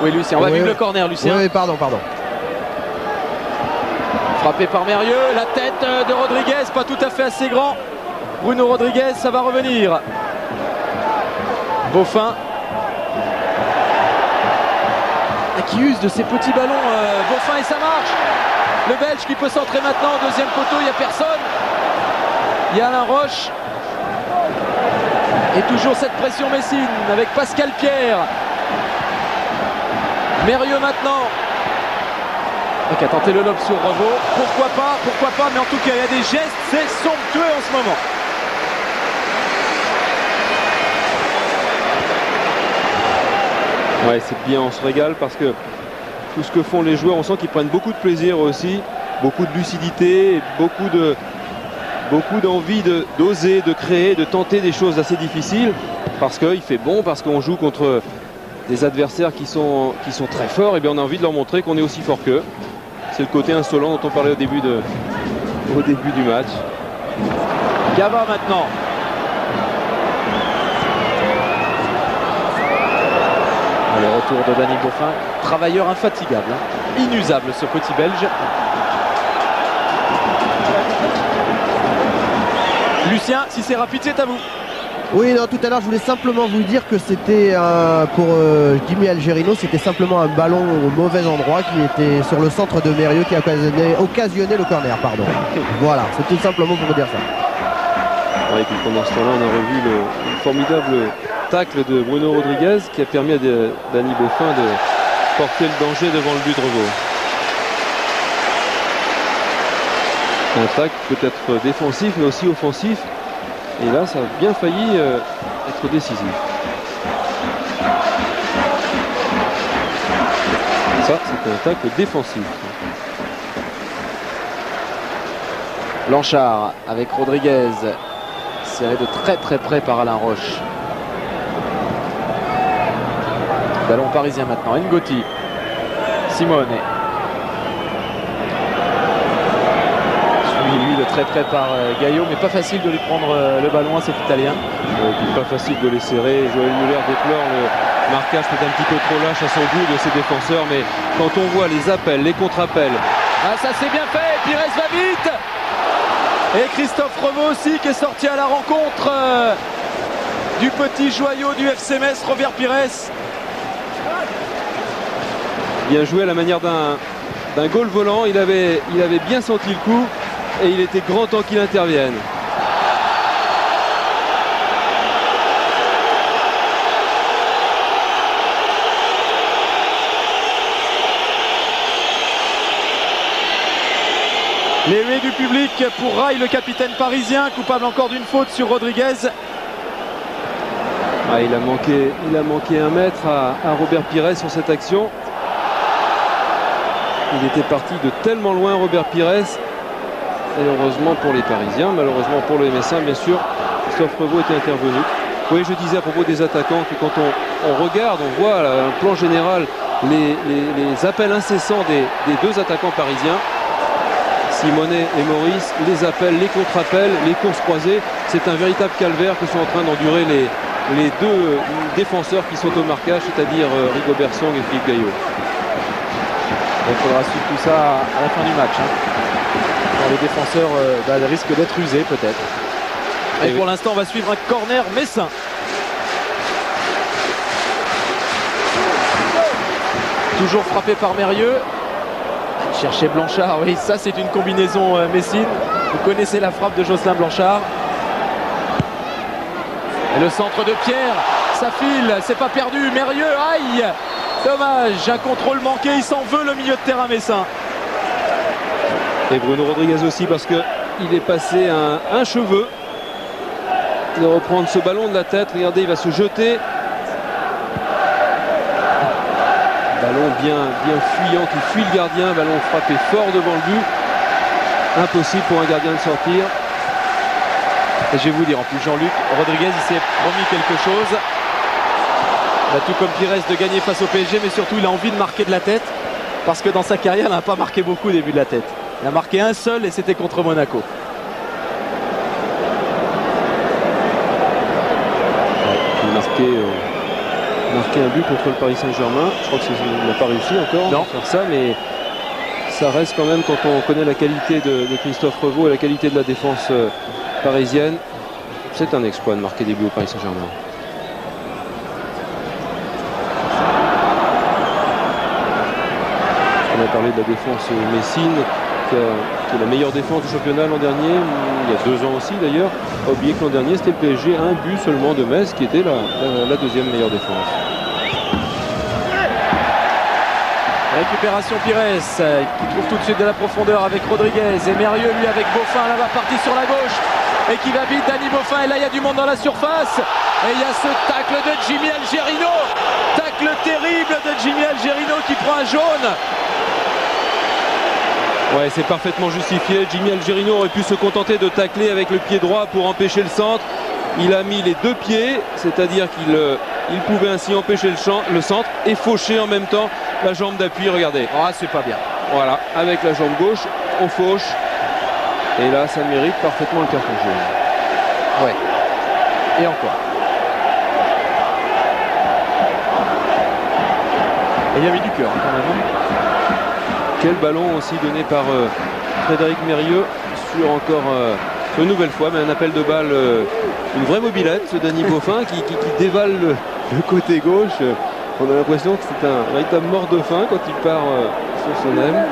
Oui, Lucien, on va vivre le corner, Lucien. Oui, pardon. Frappé par Mérieux, la tête de Rodriguez, pas tout à fait assez grand. Bruno Rodriguez, ça va revenir. Beaufin. Qui use de ces petits ballons, Beaufin, et ça marche. Le Belge qui peut centrer maintenant au deuxième poteau, il n'y a personne. Il y a Alain Roche. Et toujours cette pression Messine avec Pascal Pierre. Mérieux maintenant. Qui a tenté le lob sur Revaux. Pourquoi pas, mais en tout cas il y a des gestes, c'est somptueux en ce moment. Ouais, c'est bien, on se régale parce que tout ce que font les joueurs, on sent qu'ils prennent beaucoup de plaisir aussi, beaucoup de lucidité, beaucoup d'envie d'oser, de créer, de tenter des choses assez difficiles, parce qu'il fait bon, parce qu'on joue contre des adversaires qui sont très forts, et bien on a envie de leur montrer qu'on est aussi fort qu'eux. C'est le côté insolent dont on parlait au début du match. Gava maintenant. Le retour de Danny Beaufin, travailleur infatigable, hein. Inusable ce petit Belge. Lucien, si c'est rapide, c'est à vous. Oui, non, tout à l'heure, je voulais simplement vous dire que c'était pour Jimmy Algerino, c'était simplement un ballon au mauvais endroit qui était sur le centre de Mérieux qui a occasionné le corner, pardon. Voilà, c'est tout simplement pour vous dire ça. Ouais, et puis pendant ce temps-là, on a revu le formidable tacle de Bruno Rodriguez qui a permis à Danny Beaufin de porter le danger devant le but de Revaux. Un tacle peut-être défensif mais aussi offensif, et là ça a bien failli être décisif. Ça, c'était un tacle défensif. Blanchard avec Rodriguez, serré de très près par Alain Roche. Ballon parisien maintenant, Ngotti, Simone. Suivi lui de très près par Gaillot, mais pas facile de lui prendre le ballon à cet Italien. Pas facile de les serrer. Joël Muller déplore le marquage peut-être un petit peu trop lâche à son goût de ses défenseurs, mais quand on voit les appels, les contre-appels. Ah, ça c'est bien fait, Pires va vite. Et Christophe Revaux aussi qui est sorti à la rencontre du petit joyau du FC Metz, Robert Pires. Bien joué à la manière d'un goal volant, il avait bien senti le coup et il était grand temps qu'il intervienne. Les huées du public pour Rai, le capitaine parisien, coupable encore d'une faute sur Rodriguez. Ah, il a manqué 1 mètre à Robert Pires sur cette action. Il était parti de tellement loin, Robert Pires. Et heureusement pour les Parisiens, malheureusement pour le MSA, bien sûr, Christophe Revaux était intervenu. Oui, je disais à propos des attaquants que quand on regarde, on voit là, un plan général, les appels incessants des 2 attaquants parisiens. Simonet et Maurice, les appels, les contre-appels, les courses croisées, c'est un véritable calvaire que sont en train d'endurer les 2 défenseurs qui sont au marquage, c'est-à-dire Rigobert Song et Philippe Gaillot. Il faudra suivre tout ça à la fin du match. Quand les défenseurs risquent d'être usés peut-être. Et pour l'instant, on va suivre un corner messin. Toujours frappé par Mérieux. Chercher Blanchard, oui, ça c'est une combinaison messine. Vous connaissez la frappe de Jocelyn Blanchard. Et le centre de Pierre, ça file, c'est pas perdu. Mérieux, aïe, dommage, un contrôle manqué, il s'en veut le milieu de terrain messin. Et Bruno Rodriguez aussi parce qu'il est passé un cheveu. Il va reprendre ce ballon de la tête, regardez, il va se jeter. Ballon bien fuyant qui fuit le gardien, ballon frappé fort devant le but. Impossible pour un gardien de sortir. Et je vais vous dire, en plus Jean-Luc, Rodriguez il s'est promis quelque chose. Il a tout comme Pires de gagner face au PSG, mais surtout il a envie de marquer de la tête. Parce que dans sa carrière, il n'a pas marqué beaucoup au début de la tête. Il a marqué un seul et c'était contre Monaco. Marqué un but contre le Paris Saint-Germain. Je crois qu'il n'a pas réussi encore à faire ça, mais ça reste quand même, quand on connaît la qualité de Christophe Revaux et la qualité de la défense parisienne, c'est un exploit de marquer des buts au Paris Saint-Germain. On a parlé de la défense messine, qui est la meilleure défense du championnat l'an dernier, il y a 2 ans aussi d'ailleurs. Pas oublier que l'an dernier c'était le PSG, un but seulement de Metz qui était la 2e meilleure défense. Récupération Pires qui trouve tout de suite de la profondeur avec Rodriguez et Mérieux lui avec Beaufin là-bas parti sur la gauche et qui va vite, Dany Beaufin, et là il y a du monde dans la surface et il y a ce tacle de Jimmy Algerino, tacle terrible de Jimmy Algerino qui prend un jaune. Ouais, c'est parfaitement justifié. Jimmy Algerino aurait pu se contenter de tacler avec le pied droit pour empêcher le centre. Il a mis les 2 pieds, c'est-à-dire qu'il pouvait ainsi empêcher le centre et faucher en même temps la jambe d'appui. Regardez. Ah, c'est pas bien. Voilà, avec la jambe gauche, on fauche. Et là, ça mérite parfaitement le carton jaune. Ouais. Et encore. Et il y avait du cœur quand même. Quel ballon aussi donné par Frédéric Mérieux sur encore une nouvelle fois, mais un appel de balle, une vraie mobilette, ce Dany Beaufin qui dévale le côté gauche. On a l'impression que c'est un véritable mort de faim quand il part sur son aile.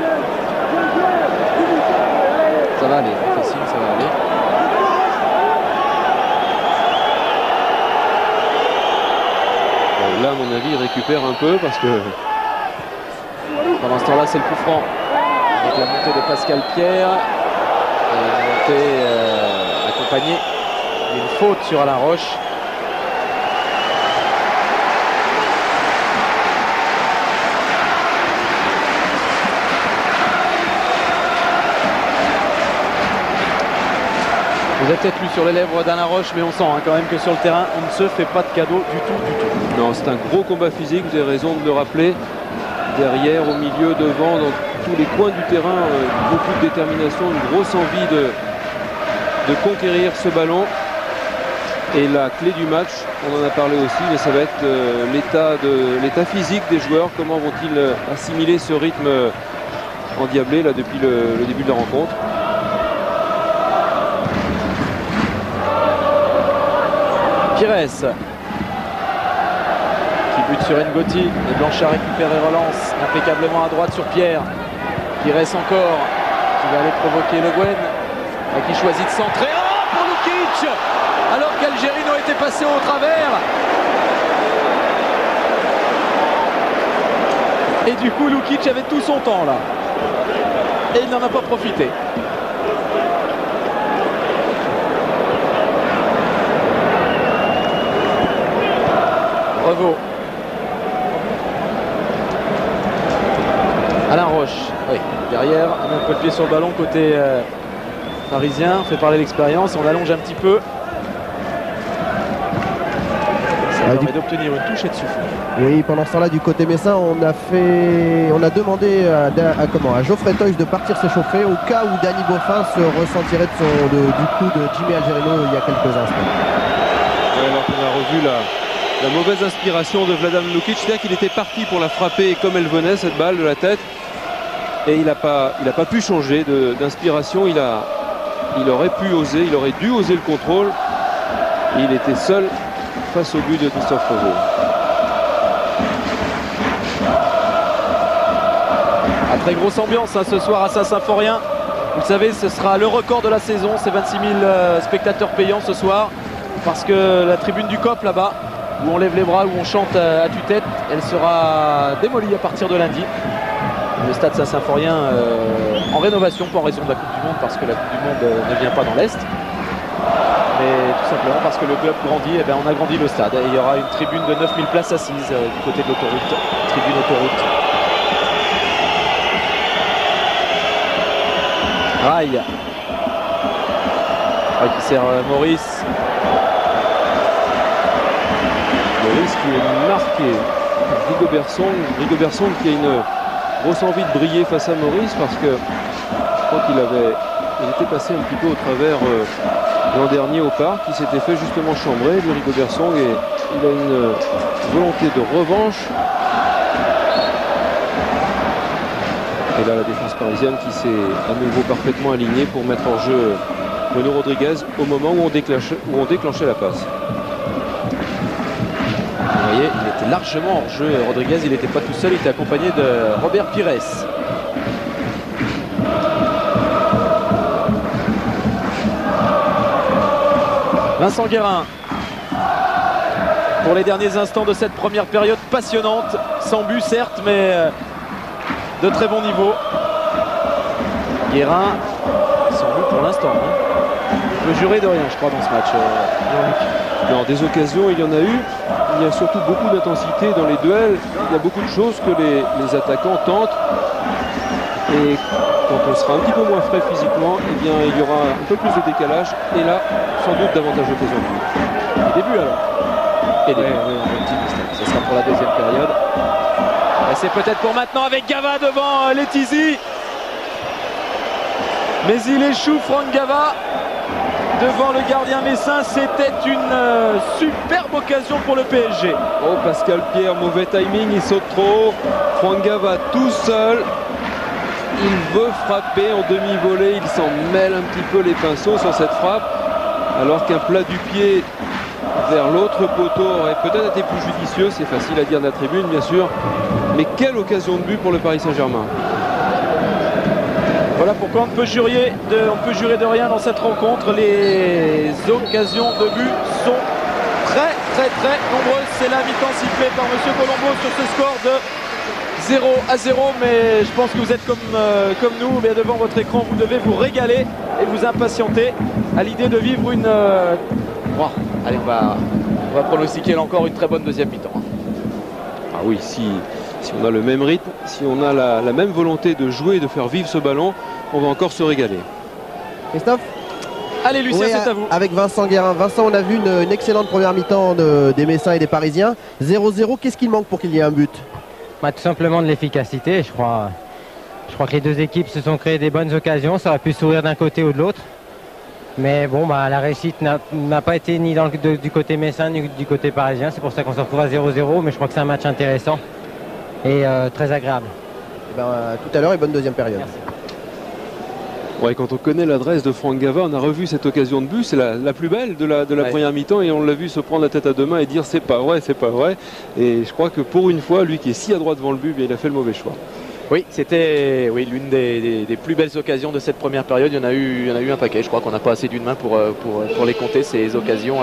Ça va aller, facile, ça va aller. Là, à mon avis, il récupère un peu parce que pendant ce temps-là, c'est le coup franc avec la montée de Pascal Pierre et une montée accompagnée d'une faute sur Alain Roche. Vous avez peut-être lu sur les lèvres d'Alain Roche, mais on sent quand même que sur le terrain, on ne se fait pas de cadeau du tout. Non, c'est un gros combat physique, vous avez raison de le rappeler. Derrière, au milieu, devant, dans tous les coins du terrain, beaucoup de détermination, une grosse envie de conquérir ce ballon. Et la clé du match, on en a parlé aussi, mais ça va être l'état physique des joueurs. Comment vont-ils assimiler ce rythme endiablé là, depuis le début de la rencontre. Pires qui bute sur Ngoti et Blanchard récupère et relance impeccablement à droite sur Pierre. Pires encore qui va aller provoquer Le Guen qui choisit de centrer. Oh, pour Lukic alors qu'Algerino était passé au travers. Et du coup Lukic avait tout son temps là et il n'en a pas profité. Bravo. Alain Roche, oui, derrière, on met un peu le pied sur le ballon côté parisien, on fait parler l'expérience, on allonge un petit peu. Ça permet d'obtenir une touche et de souffle. Oui, pendant ce temps-là, du côté messin, on a demandé à Geoffrey Toys de partir s'échauffer au cas où Danny Boffin se ressentirait du coup de Jimmy Algerino il y a quelques instants. Ouais, alors qu'on a revu la mauvaise inspiration de Vladan Lukic, c'est-à-dire qu'il était parti pour la frapper comme elle venait, cette balle de la tête, et il n'a pas pu changer d'inspiration. Il aurait pu oser, il aurait dû oser le contrôle, et il était seul face au but de Christophe Revaux. Très grosse ambiance ce soir à Saint-Symphorien. Vous le savez, ce sera le record de la saison, c'est 26 000 spectateurs payants ce soir, parce que la tribune du COP là-bas, où on lève les bras, où on chante à tue-tête, elle sera démolie à partir de lundi. Le stade Saint-Symphorien en rénovation, pas en raison de la Coupe du Monde, parce que la Coupe du Monde ne vient pas dans l'Est, mais tout simplement parce que le club grandit. Et on a grandi le stade. Et il y aura une tribune de 9000 places assises du côté de l'autoroute, tribune autoroute. Rail qui sert Maurice. Maurice qui est marqué. Rigobertson qui a une grosse envie de briller face à Maurice, parce que je crois qu'il était passé un petit peu au travers l'an dernier au parc. Il s'était fait justement chambrer de Rigobertson, et il a une volonté de revanche. Et là, la défense parisienne qui s'est à nouveau parfaitement alignée pour mettre en jeu Bruno Rodriguez au moment où on déclenchait la passe. Vous voyez, il était largement hors jeu. Rodriguez, il n'était pas tout seul, il était accompagné de Robert Pires. Vincent Guérin pour les derniers instants de cette première période passionnante, sans but certes, mais de très bon niveau. Guérin sans but pour l'instant. On peut jurer de rien, je crois, dans ce match. Alors, des occasions, il y en a eu. Il y a surtout beaucoup d'intensité dans les duels. Il y a beaucoup de choses que les attaquants tentent. Et quand on sera un petit peu moins frais physiquement, eh bien, il y aura un peu plus de décalage. Et là, sans doute davantage d'occasions de but. Et début alors. Et début. Oui, optimiste. Ce sera pour la deuxième période. Et c'est peut-être pour maintenant avec Gava devant Letizy. Mais il échoue, Franck Gava, devant le gardien messin. C'était une superbe occasion pour le PSG. Oh, Pascal Pierre, mauvais timing, il saute trop haut. Franck Gava tout seul. Il veut frapper en demi-volée, il s'en mêle un petit peu les pinceaux sur cette frappe, alors qu'un plat du pied vers l'autre poteau aurait peut-être été plus judicieux. C'est facile à dire de la tribune, bien sûr, mais quelle occasion de but pour le Paris Saint-Germain. Voilà pourquoi on peut jurer de rien dans cette rencontre. Les occasions de but sont très nombreuses. C'est la mi-temps sifflée par M. Colombo sur ce score de 0-0, mais je pense que vous êtes comme nous, mais devant votre écran, vous devez vous régaler et vous impatienter à l'idée de vivre une... Bon, allez, on va pronostiquer encore une très bonne deuxième mi-temps. Ah oui, si on a le même rythme, si on a la même volonté de jouer et de faire vivre ce ballon, on va encore se régaler. Christophe ? Allez Lucien, oui, c'est à vous. Avec Vincent Guérin. Vincent, on a vu une excellente première mi-temps des Messins et des Parisiens. 0-0, qu'est-ce qu'il manque pour qu'il y ait un but ? Tout simplement de l'efficacité. Je crois que les deux équipes se sont créées des bonnes occasions. Ça aurait pu sourire d'un côté ou de l'autre. Mais bon, bah, la réussite n'a pas été ni du côté messin ni du côté parisien. C'est pour ça qu'on se retrouve à 0-0. Mais je crois que c'est un match intéressant et très agréable. Et ben, tout à l'heure et bonne deuxième période. Merci. Ouais, quand on connaît l'adresse de Franck Gava, on a revu cette occasion de but, c'est la plus belle de la première mi-temps et on l'a vu se prendre la tête à deux mains et dire c'est pas vrai, c'est pas vrai. Et je crois que pour une fois, lui qui est si à droite devant le but, il a fait le mauvais choix. Oui, c'était l'une des plus belles occasions de cette première période. Il y en a eu un paquet. Je crois qu'on n'a pas assez d'une main pour les compter, ces occasions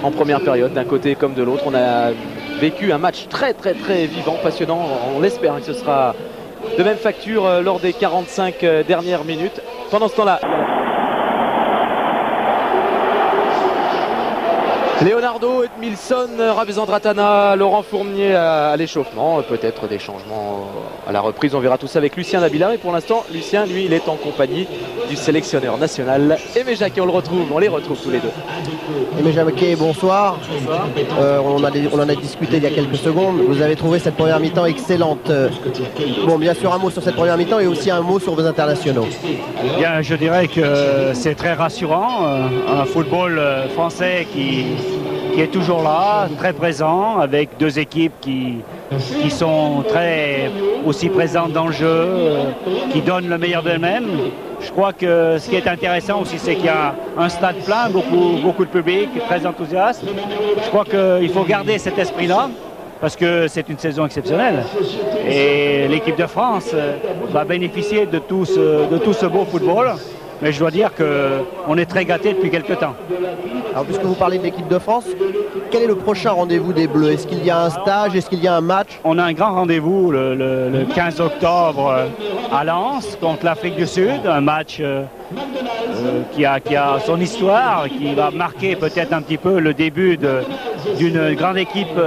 en première période, d'un côté comme de l'autre. On a vécu un match très vivant, passionnant. On l'espère que ce sera de même facture lors des 45 dernières minutes. Pendant ce temps-là, Leonardo, Edmilson, Ravizandratana, Laurent Fournier à l'échauffement. Peut-être des changements à la reprise. On verra tout ça avec Lucien Dabila. Et pour l'instant, Lucien, lui, il est en compagnie du sélectionneur national Aimé Jacquet. On les retrouve tous les deux. Aimé Jacquet, bonsoir. On en a discuté il y a quelques secondes. Vous avez trouvé cette première mi-temps excellente. Bon, bien sûr, un mot sur cette première mi-temps et aussi un mot sur vos internationaux. Bien, je dirais que c'est très rassurant. Un football français qui est toujours là, très présent, avec deux équipes qui sont très aussi présentes dans le jeu, qui donnent le meilleur d'elles-mêmes. Je crois que ce qui est intéressant aussi, c'est qu'il y a un stade plein, beaucoup de public, très enthousiaste. Je crois qu'il faut garder cet esprit-là, parce que c'est une saison exceptionnelle. Et l'équipe de France va bénéficier de tout ce beau football. Mais je dois dire qu'on est très gâtés depuis quelques temps. Alors puisque vous parlez de l'équipe de France, quel est le prochain rendez-vous des Bleus? Est-ce qu'il y a un stage? Est-ce qu'il y a un match? On a un grand rendez-vous le 15 octobre à Lens contre l'Afrique du Sud. Un match qui a son histoire, qui va marquer peut-être un petit peu le début d'une grande équipe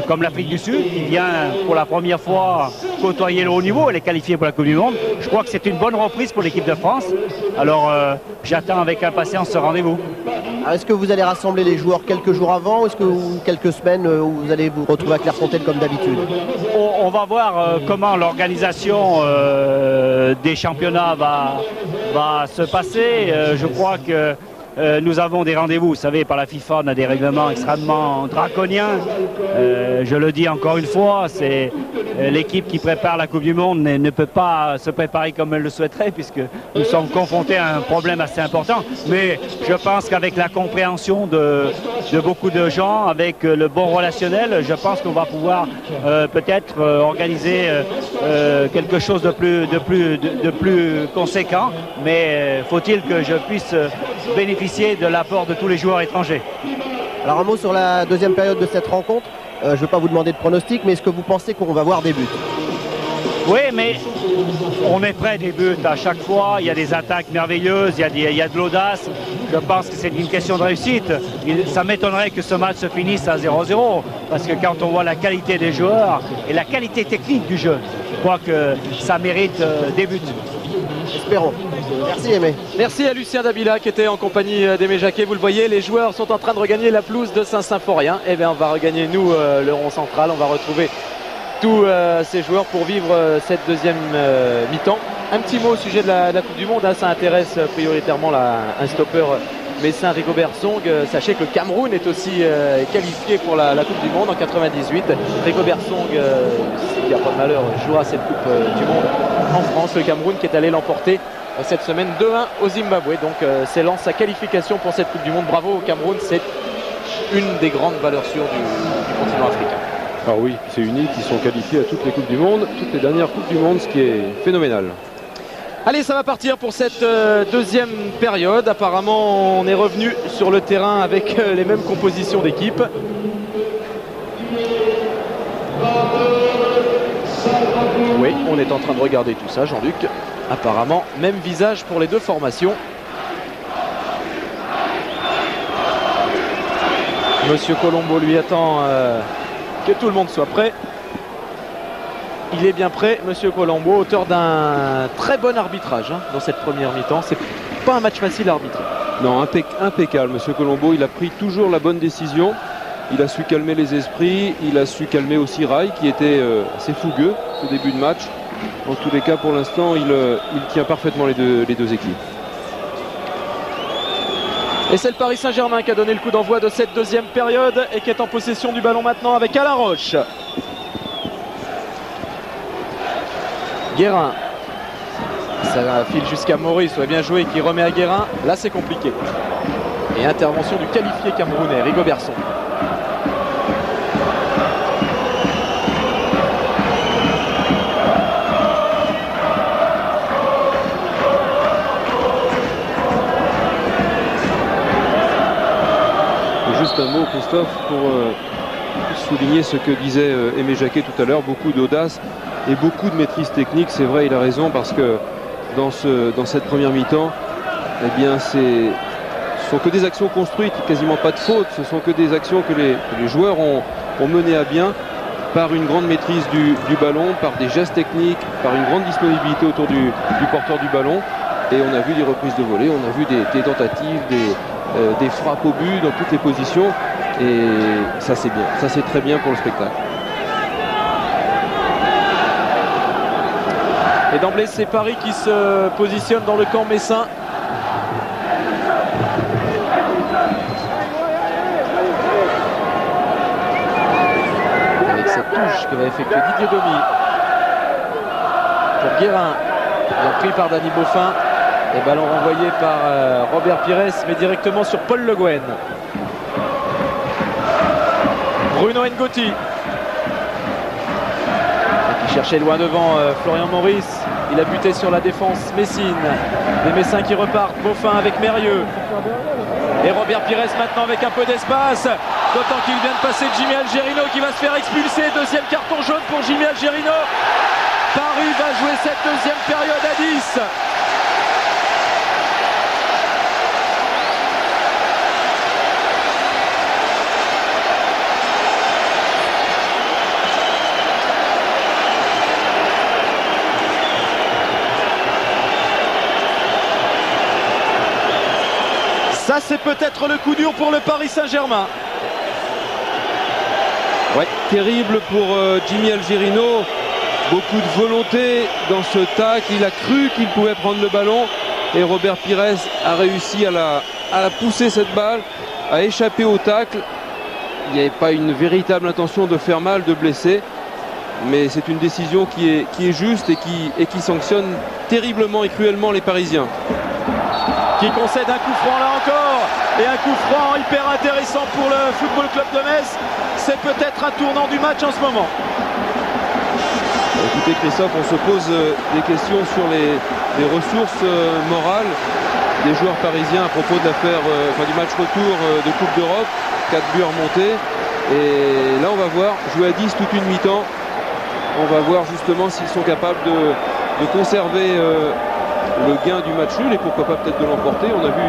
comme l'Afrique du Sud, qui vient pour la première fois côtoyer le haut niveau. Elle est qualifiée pour la Coupe du Monde. Je crois que c'est une bonne reprise pour l'équipe de France. Alors j'attends avec impatience ce rendez-vous. Est-ce que vous allez rassembler les joueurs quelques jours avant ou est-ce que quelques semaines où vous allez vous retrouver à Clairefontaine comme d'habitude? On va voir comment l'organisation des championnats va se passer. Je crois que nous avons des rendez-vous, vous savez, par la FIFA, on a des règlements extrêmement draconiens. Je le dis encore une fois, c'est l'équipe qui prépare la Coupe du Monde ne peut pas se préparer comme elle le souhaiterait, puisque nous sommes confrontés à un problème assez important. Mais je pense qu'avec la compréhension de beaucoup de gens, avec le bon relationnel, je pense qu'on va pouvoir peut-être organiser quelque chose de plus conséquent. Mais faut-il que je puisse bénéficier de l'apport de tous les joueurs étrangers. Alors un mot sur la deuxième période de cette rencontre. Je ne vais pas vous demander de pronostic, mais est-ce que vous pensez qu'on va voir des buts? Oui, mais on est près des buts à chaque fois. Il y a des attaques merveilleuses, il y a de l'audace. Je pense que c'est une question de réussite. Ça m'étonnerait que ce match se finisse à 0-0, parce que quand on voit la qualité des joueurs et la qualité technique du jeu, je crois que ça mérite des buts. Espérons. Merci Aimé. Merci à Lucien Dabila qui était en compagnie d'Aimé Jacquet. Vous le voyez, les joueurs sont en train de regagner la pelouse de Saint-Symphorien. Et bien on va regagner nous le rond central. On va retrouver tous ces joueurs pour vivre cette deuxième mi-temps. Un petit mot au sujet de la Coupe du Monde. Ça intéresse prioritairement un stopper messin, Rigobert Song. Sachez que le Cameroun est aussi qualifié pour la Coupe du Monde en 98. Rigobert Song, s'il n'y a pas de malheur, jouera cette Coupe du Monde en France. Le Cameroun qui est allé l'emporter cette semaine 2-1 au Zimbabwe. Donc c'est lance sa qualification pour cette Coupe du Monde. Bravo au Cameroun, c'est une des grandes valeurs sûres du continent africain. Ah oui, c'est unique, ils sont qualifiés à toutes les Coupes du Monde, toutes les dernières Coupes du Monde, ce qui est phénoménal. Allez, ça va partir pour cette deuxième période. Apparemment, on est revenu sur le terrain avec les mêmes compositions d'équipe. Oui, on est en train de regarder tout ça, Jean-Luc. Apparemment, même visage pour les deux formations. Monsieur Colombo lui attend que tout le monde soit prêt. Il est bien prêt, Monsieur Colombo, auteur d'un très bon arbitrage dans cette première mi-temps. C'est pas un match facile à arbitrer. Non, impeccable. Monsieur Colombo, il a pris toujours la bonne décision. Il a su calmer les esprits. Il a su calmer aussi Rai, qui était assez fougueux au début de match. En tous les cas, pour l'instant, il tient parfaitement les deux équipes. Et c'est le Paris Saint-Germain qui a donné le coup d'envoi de cette deuxième période et qui est en possession du ballon maintenant avec Alain Roche. Guérin. Ça file jusqu'à Maurice, ouais, bien joué, qui remet à Guérin. Là c'est compliqué. Et intervention du qualifié camerounais, Rigobertson. Juste un mot, Christophe, pour souligner ce que disait Aimé Jacquet tout à l'heure, beaucoup d'audace et beaucoup de maîtrise technique. C'est vrai, il a raison, parce que dans cette première mi-temps, eh bien, ce sont que des actions construites, quasiment pas de faute. Ce sont que des actions que les joueurs ont menées à bien par une grande maîtrise du ballon, par des gestes techniques, par une grande disponibilité autour du porteur du ballon. Et on a vu des reprises de volée, on a vu des tentatives, des frappes au but dans toutes les positions. Et ça, c'est bien. Ça, c'est très bien pour le spectacle. Et d'emblée, c'est Paris qui se positionne dans le camp messin. Avec cette touche que va effectuer Didier Domi. Pour Guérin, bien pris par Dany Beaufin. Et ballon renvoyé par Robert Pires, mais directement sur Paul Le Guen. Bruno Ngoti. Qui cherchait loin devant Florian Maurice. Il a buté sur la défense Messine. Les Messins qui repartent. Beaufin avec Mérieux. Et Robert Pires maintenant avec un peu d'espace. D'autant qu'il vient de passer Jimmy Algerino qui va se faire expulser. Deuxième carton jaune pour Jimmy Algerino. Paris va jouer cette deuxième période à 10. Ça, c'est peut-être le coup dur pour le Paris Saint-Germain. Ouais, terrible pour Jimmy Algerino. Beaucoup de volonté dans ce tacle. Il a cru qu'il pouvait prendre le ballon. Et Robert Pires a réussi à la pousser, cette balle, à échapper au tacle. Il n'y avait pas une véritable intention de faire mal, de blesser. Mais c'est une décision qui est juste et qui sanctionne terriblement et cruellement les Parisiens. Qui concède un coup franc là encore, et un coup franc hyper intéressant pour le Football Club de Metz. C'est peut-être un tournant du match en ce moment. Écoutez Christophe, on se pose des questions sur les ressources morales des joueurs parisiens à propos de l'affaire, du match retour de Coupe d'Europe, 4 buts remontés. Et là on va voir, jouer à 10 toute une mi-temps, on va voir justement s'ils sont capables de conserver le gain du match nul et pourquoi pas peut-être de l'emporter. On a vu,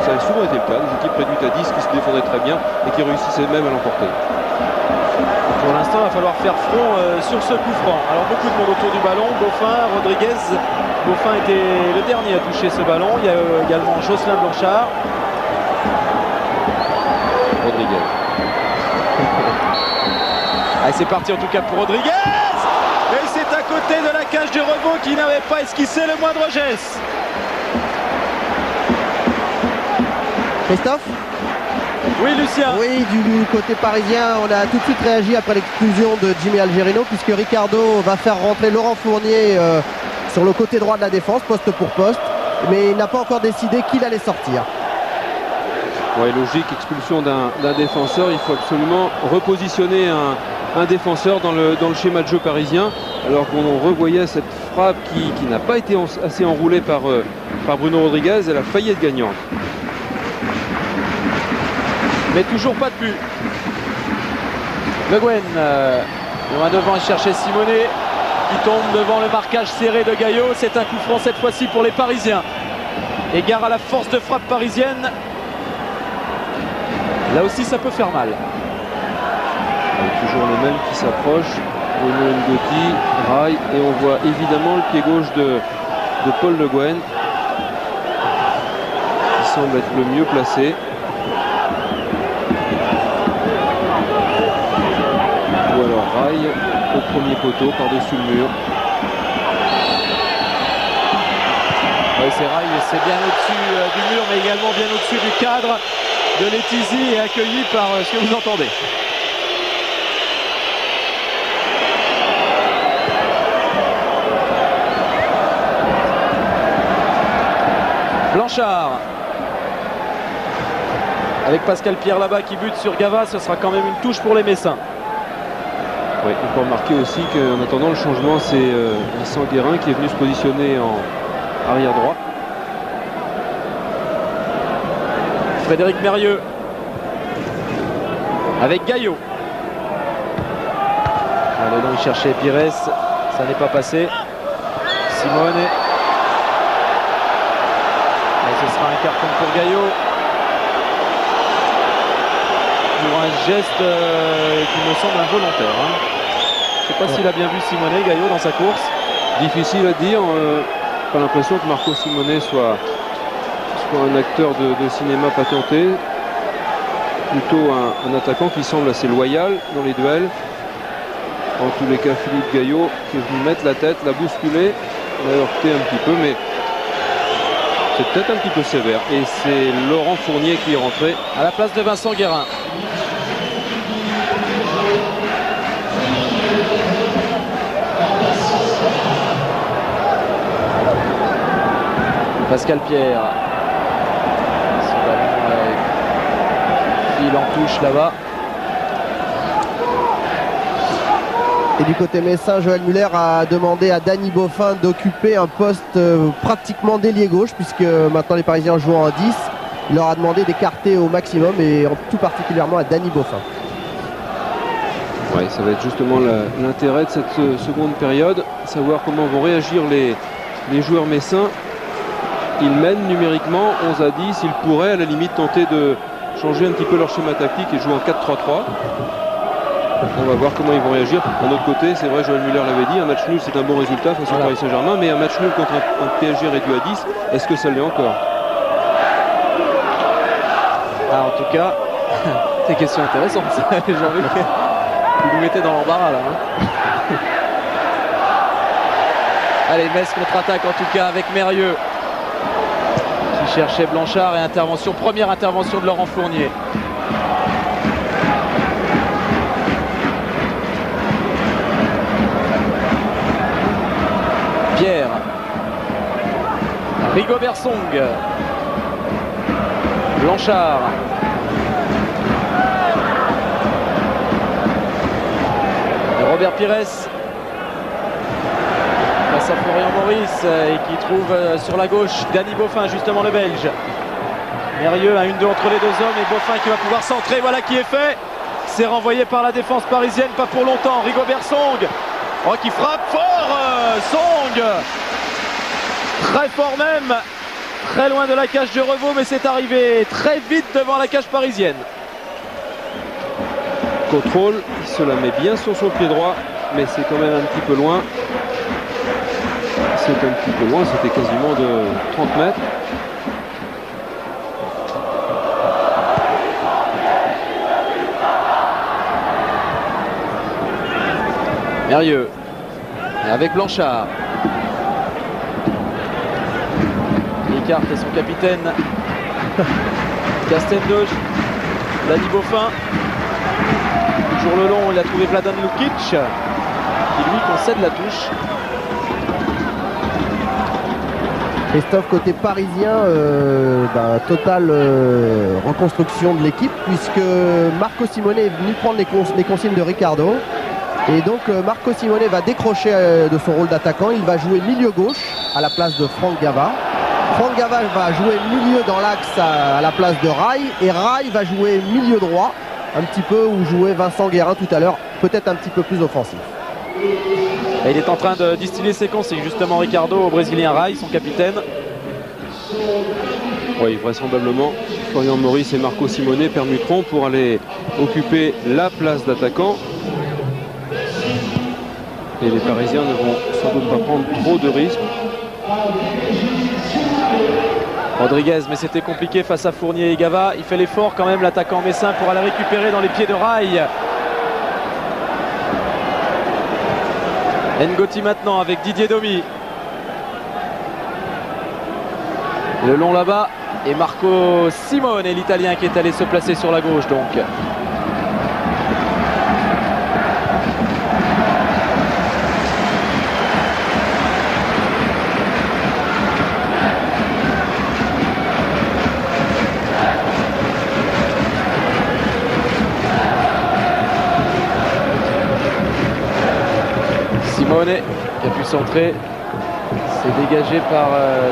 ça a souvent été le cas, des équipes réduites à 10 qui se défendaient très bien et qui réussissaient même à l'emporter. Pour l'instant, il va falloir faire front sur ce coup franc. Alors beaucoup de monde autour du ballon, Beaufin, Rodriguez. Beaufin était le dernier à toucher ce ballon. Il y a également Jocelyn Blanchard. Rodriguez. Allez, c'est parti en tout cas pour Rodriguez. Et c'est à côté de la cage du Revaux qui n'avait pas esquissé le moindre geste. Christophe? Oui, Lucien. Oui, du côté parisien, on a tout de suite réagi après l'exclusion de Jimmy Algerino, puisque Ricardo va faire rentrer Laurent Fournier sur le côté droit de la défense, poste pour poste, mais il n'a pas encore décidé qu'il allait sortir. Ouais, logique, expulsion d'un défenseur, il faut absolument repositionner un défenseur dans le schéma de jeu parisien, alors qu'on revoyait cette frappe qui n'a pas été assez enroulée par Bruno Rodriguez. Elle a failli être gagnante. Mais toujours pas de but. Le Guen, loin devant, il cherchait Simonet, qui tombe devant le marquage serré de Gaillot. C'est un coup franc cette fois-ci pour les Parisiens. Égard à la force de frappe parisienne. Là aussi, ça peut faire mal. Toujours le même qui s'approche. Bruno Ngoti, Rail, et on voit évidemment le pied gauche de Paul Le Guen, qui semble être le mieux placé. Ou alors Rail au premier poteau par-dessus le mur. Oui, c'est Rail, c'est bien au-dessus du mur, mais également bien au-dessus du cadre de Letizy et accueilli par ce que vous entendez. Blanchard avec Pascal Pierre là-bas qui bute sur Gava, ce sera quand même une touche pour les Messins. Oui, il faut remarquer aussi qu'en attendant le changement, c'est Vincent Guérin qui est venu se positionner en arrière droit. Frédéric Mérieux avec Gaillot. Allez donc chercher Pires, ça n'est pas passé. Simone. Et ce sera un carton pour Gaillot. Pour un geste qui me semble involontaire. Je ne sais pas s'il a bien vu Simone, Gaillot, dans sa course. Difficile à dire. Pas l'impression que Marco Simone soit un acteur de cinéma patenté. Plutôt un attaquant qui semble assez loyal dans les duels. En tous les cas, Philippe Gaillot qui est venu mettre la tête, la bousculer, l'a heurté un petit peu, mais c'est peut-être un petit peu sévère. Et c'est Laurent Fournier qui est rentré à la place de Vincent Guérin. Pascal Pierre. Ce ballon file en touche là-bas. Et du côté messin, Joël Muller a demandé à Danny Boffin d'occuper un poste pratiquement d'ailier gauche, puisque maintenant les Parisiens jouent en 10. Il leur a demandé d'écarter au maximum, et tout particulièrement à Danny Boffin. Ouais, ça va être justement l'intérêt de cette seconde période, savoir comment vont réagir les joueurs messins. Ils mènent numériquement 11 à 10. Ils pourraient à la limite tenter de changer un petit peu leur schéma tactique et jouer en 4-3-3. On va voir comment ils vont réagir. D'un autre côté, c'est vrai, Joël Muller l'avait dit, un match nul c'est un bon résultat face au Paris Saint-Germain, mais un match nul contre un PSG réduit à 10, est-ce que ça l'est encore? En tout cas, c'est une question intéressante. J'ai envie que vous nous mettez dans l'embarras là. Allez, Metz contre-attaque en tout cas avec Mérieux qui cherchait Blanchard, et première intervention de Laurent Fournier. Pierre. Rigobert Song. Blanchard. Et Robert Pires. Face à Florian Maurice et qui trouve sur la gauche Danny Boffin, justement le Belge. Mérieux à 1-2 entre les deux hommes et Boffin qui va pouvoir centrer. Voilà qui est fait. C'est renvoyé par la défense parisienne, pas pour longtemps. Rigobert Song. Oh, qui frappe fort. Song. Très fort même. Très loin de la cage de Revaux, mais c'est arrivé très vite devant la cage parisienne. Contrôle, il se la met bien sur son pied droit, mais c'est quand même un petit peu loin. C'est un petit peu loin, c'était quasiment de 30 mètres. Mérieux avec Blanchard. Ricard et son capitaine Castendoge. Danny Boffin. Toujours le long, il a trouvé Vladan Lukic qui lui concède la touche. Christophe, côté parisien, totale reconstruction de l'équipe, puisque Marco Simone est venu prendre les consignes de Ricardo. Et donc Marco Simone va décrocher de son rôle d'attaquant. Il va jouer milieu gauche à la place de Franck Gava. Franck Gava va jouer milieu dans l'axe à la place de Rail. Et Rail va jouer milieu droit, un petit peu où jouait Vincent Guérin tout à l'heure, peut-être un petit peu plus offensif. Et il est en train de distiller ses consignes, justement, Ricardo au Brésilien Rail, son capitaine. Oui, vraisemblablement, Florian Maurice et Marco Simone permuteront pour aller occuper la place d'attaquant. Et les Parisiens ne vont sans doute pas prendre trop de risques. Rodriguez, mais c'était compliqué face à Fournier et Gava. Il fait l'effort quand même, l'attaquant messin, pour aller récupérer dans les pieds de Rail. Ngoti maintenant avec Didier Domi. Le long là-bas. Et Marco Simone, l'Italien qui est allé se placer sur la gauche donc. Simone qui a pu centrer. C'est dégagé par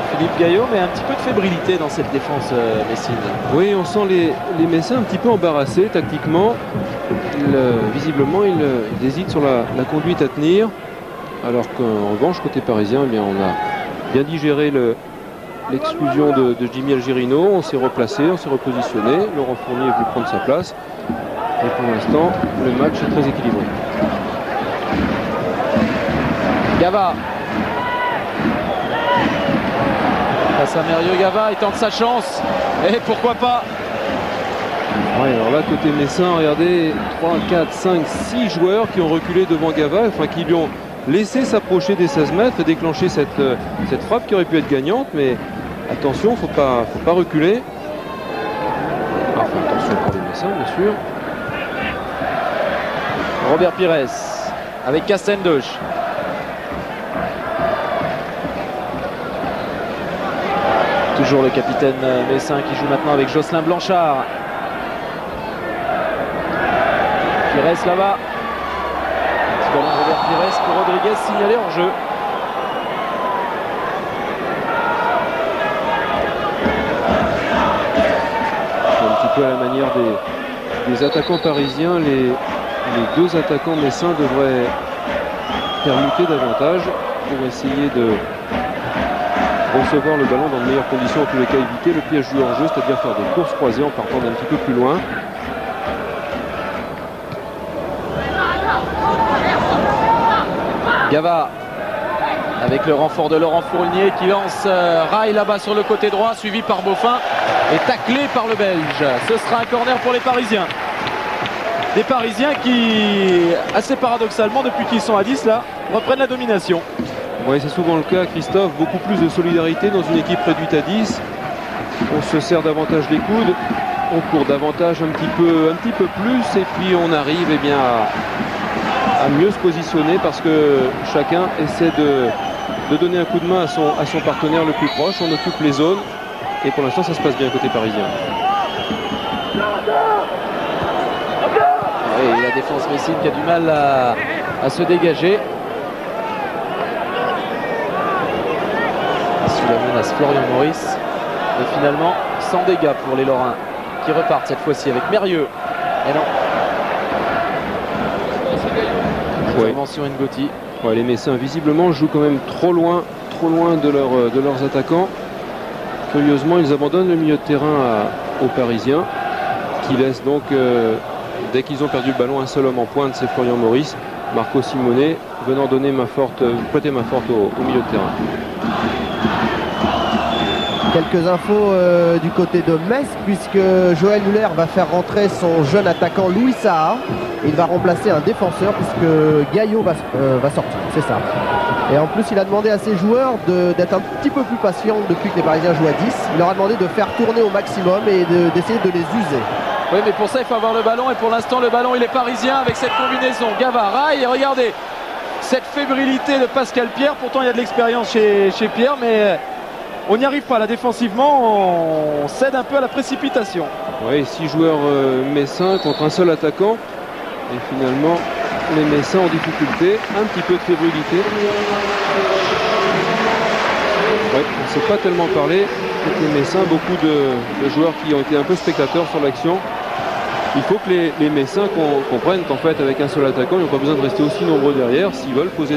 Philippe Gaillot, mais un petit peu de fébrilité dans cette défense messine. Oui, on sent les Messins un petit peu embarrassés tactiquement. Visiblement, ils hésitent sur la conduite à tenir. Alors qu'en revanche, côté parisien, eh bien, on a bien digéré l'exclusion de Jimmy Algerino. On s'est replacé, on s'est repositionné. Laurent Fournier est venu prendre sa place. Et pour l'instant, le match est très équilibré. Gava. Face à Mérieux, Gava, il tente sa chance. Et pourquoi pas. Ouais, alors là, côté Messin, regardez, 3, 4, 5, 6 joueurs qui ont reculé devant Gava, enfin qui lui ont laissé s'approcher des 16 mètres et déclencher cette frappe qui aurait pu être gagnante. Mais attention, faut pas reculer. Enfin, attention pour les Messins, bien sûr. Robert Pires avec Castendoche. Toujours le capitaine Messin qui joue maintenant avec Jocelyn Blanchard. Pires là-bas. Petit ballon de Robert Pires pour Rodriguez signalé hors jeu. Un petit peu à la manière des attaquants parisiens, les deux attaquants messins devraient permuter davantage pour essayer de recevoir le ballon dans de meilleures conditions, en tous les cas éviter le piège du hors-jeu, c'est-à-dire faire des courses croisées en partant d'un petit peu plus loin. Gava avec le renfort de Laurent Fournier qui lance Rail là-bas sur le côté droit, suivi par Beaufin et taclé par le Belge. Ce sera un corner pour les Parisiens. Des Parisiens qui, assez paradoxalement, depuis qu'ils sont à 10 là, reprennent la domination. Oui, c'est souvent le cas, Christophe. Beaucoup plus de solidarité dans une équipe réduite à 10. On se serre davantage les coudes, on court davantage un petit peu plus, et puis on arrive eh bien, à mieux se positionner parce que chacun essaie de donner un coup de main à son partenaire le plus proche. On occupe les zones et pour l'instant ça se passe bien côté parisien. Et la défense messine qui a du mal à se dégager. La menace Florian Maurice. Et finalement, sans dégâts pour les Lorrains qui repartent cette fois-ci avec Mérieux. Et non. Intervention Ngoti. Ouais, les Messins visiblement jouent quand même trop loin de leurs attaquants. Curieusement, ils abandonnent le milieu de terrain aux Parisiens qui laissent donc, dès qu'ils ont perdu le ballon, un seul homme en pointe, c'est Florian Maurice. Marco Simone venant donner prêter main forte au milieu de terrain. Quelques infos du côté de Metz, puisque Joël Muller va faire rentrer son jeune attaquant Louis Saha. Il va remplacer un défenseur puisque Gaillot va sortir, c'est ça. Et en plus, il a demandé à ses joueurs d'être un petit peu plus patients depuis que les Parisiens jouent à 10. Il leur a demandé de faire tourner au maximum et d'essayer de les user. Oui, mais pour ça, il faut avoir le ballon. Et pour l'instant, le ballon, il est parisien avec cette combinaison. Gava, Rail, et regardez cette fébrilité de Pascal Pierre. Pourtant, il y a de l'expérience chez Pierre, mais on n'y arrive pas là défensivement, on cède un peu à la précipitation. Oui, 6 joueurs messins contre un seul attaquant. Et finalement, les Messins en difficulté, un petit peu de fébrilité. Ouais, on ne s'est pas tellement parlé. Les Messins, beaucoup de joueurs qui ont été un peu spectateurs sur l'action. Il faut que les Messins comprennent qu'en fait, avec un seul attaquant, ils n'ont pas besoin de rester aussi nombreux derrière. S'ils veulent poser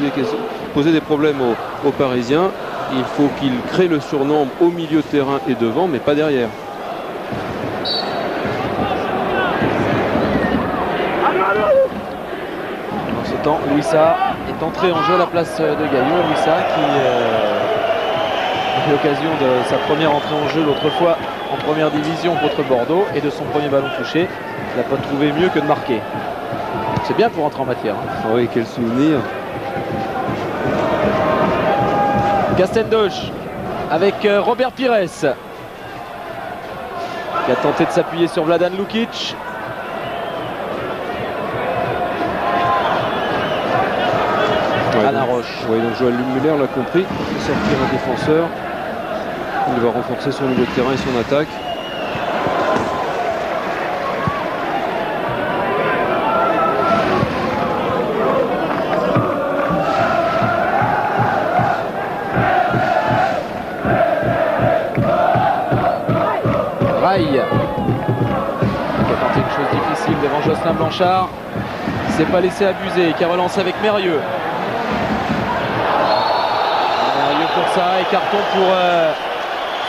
des problèmes aux Parisiens, il faut qu'ils créent le surnombre au milieu de terrain et devant, mais pas derrière. Dans ce temps, Louis Saha est entré en jeu à la place de Gaillot. Louis Saha qui a eu l'occasion de sa première entrée en jeu l'autre fois en première division contre Bordeaux et de son premier ballon touché. Il n'a pas trouvé mieux que de marquer. C'est bien pour entrer en matière. Ah oui, quel souvenir. Castendoche avec Robert Pires qui a tenté de s'appuyer sur Vladan Lukic. Ouais, Alain Roche. Oui, donc Joël Muller l'a compris, il fait sortir un défenseur. Il va renforcer son milieu de terrain et son attaque. Rail qui a tenté une chose difficile devant Jocelyn Blanchard. Il ne s'est pas laissé abuser, qui a relancé avec Mérieux. Mérieux pour ça, et carton pour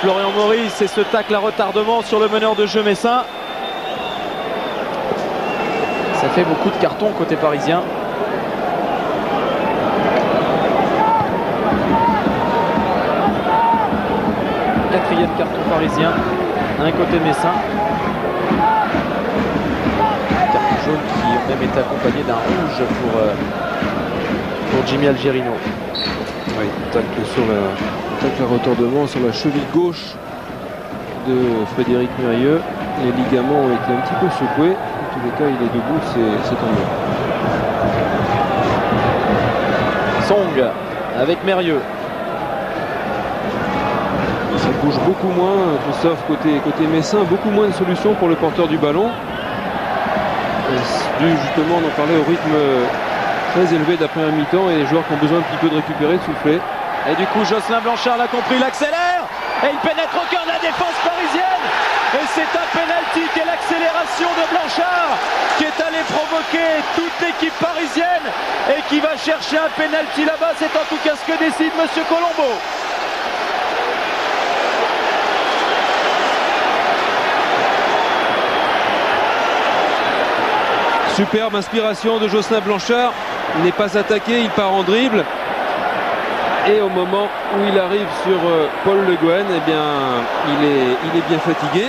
Florian Maurice et ce tacle à retardement sur le meneur de jeu messin. Ça fait beaucoup de cartons côté parisien. Quatrième carton parisien, un côté messin. Carton jaune qui a même été accompagné d'un rouge pour Jimmy Algerino. Oui, tacle sur tacle à retardement sur la cheville gauche de Frédéric Mérieux. Les ligaments ont été un petit peu secoués. En tous les cas, il est debout, c'est tant mieux. Song avec Mérieux. Ça bouge beaucoup moins, Christophe, côté messin, beaucoup moins de solutions pour le porteur du ballon. Dû justement, on en parlait, au rythme très élevé de la première mi-temps et les joueurs qui ont besoin un petit peu de récupérer, de souffler. Et du coup, Jocelyn Blanchard l'a compris, il accélère et il pénètre au cœur de la défense parisienne. Et c'est un penalty qui est l'accélération de Blanchard qui est allé provoquer toute l'équipe parisienne et qui va chercher un penalty là-bas. C'est en tout cas ce que décide Monsieur Colombo. Superbe inspiration de Jocelyn Blanchard. Il n'est pas attaqué, il part en dribble. Et au moment où il arrive sur Paul Le Guen, eh bien, il est bien fatigué.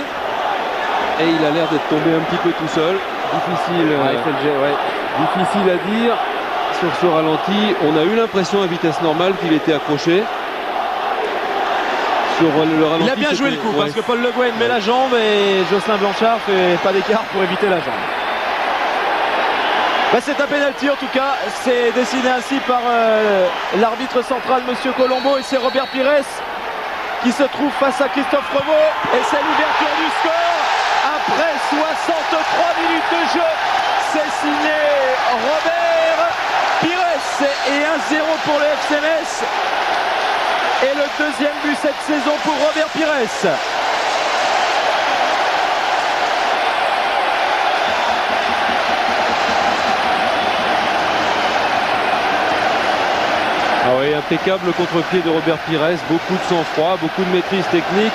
Et il a l'air d'être tombé un petit peu tout seul. Difficile, difficile à dire sur ce ralenti. On a eu l'impression à vitesse normale qu'il était accroché. Sur le ralenti, il a bien joué le coup parce que Paul Le Guen met la jambe et Jocelyn Blanchard fait pas d'écart pour éviter la jambe. Bah, c'est un pénalty en tout cas, c'est décidé ainsi par l'arbitre central Monsieur Colombo et c'est Robert Pires qui se trouve face à Christophe Revaux et c'est l'ouverture du score après 63 minutes de jeu. C'est signé Robert Pires et 1-0 pour le FC Metz et le deuxième but cette saison pour Robert Pires. Ah oui, impeccable contre-pied de Robert Pires, beaucoup de sang-froid, beaucoup de maîtrise technique.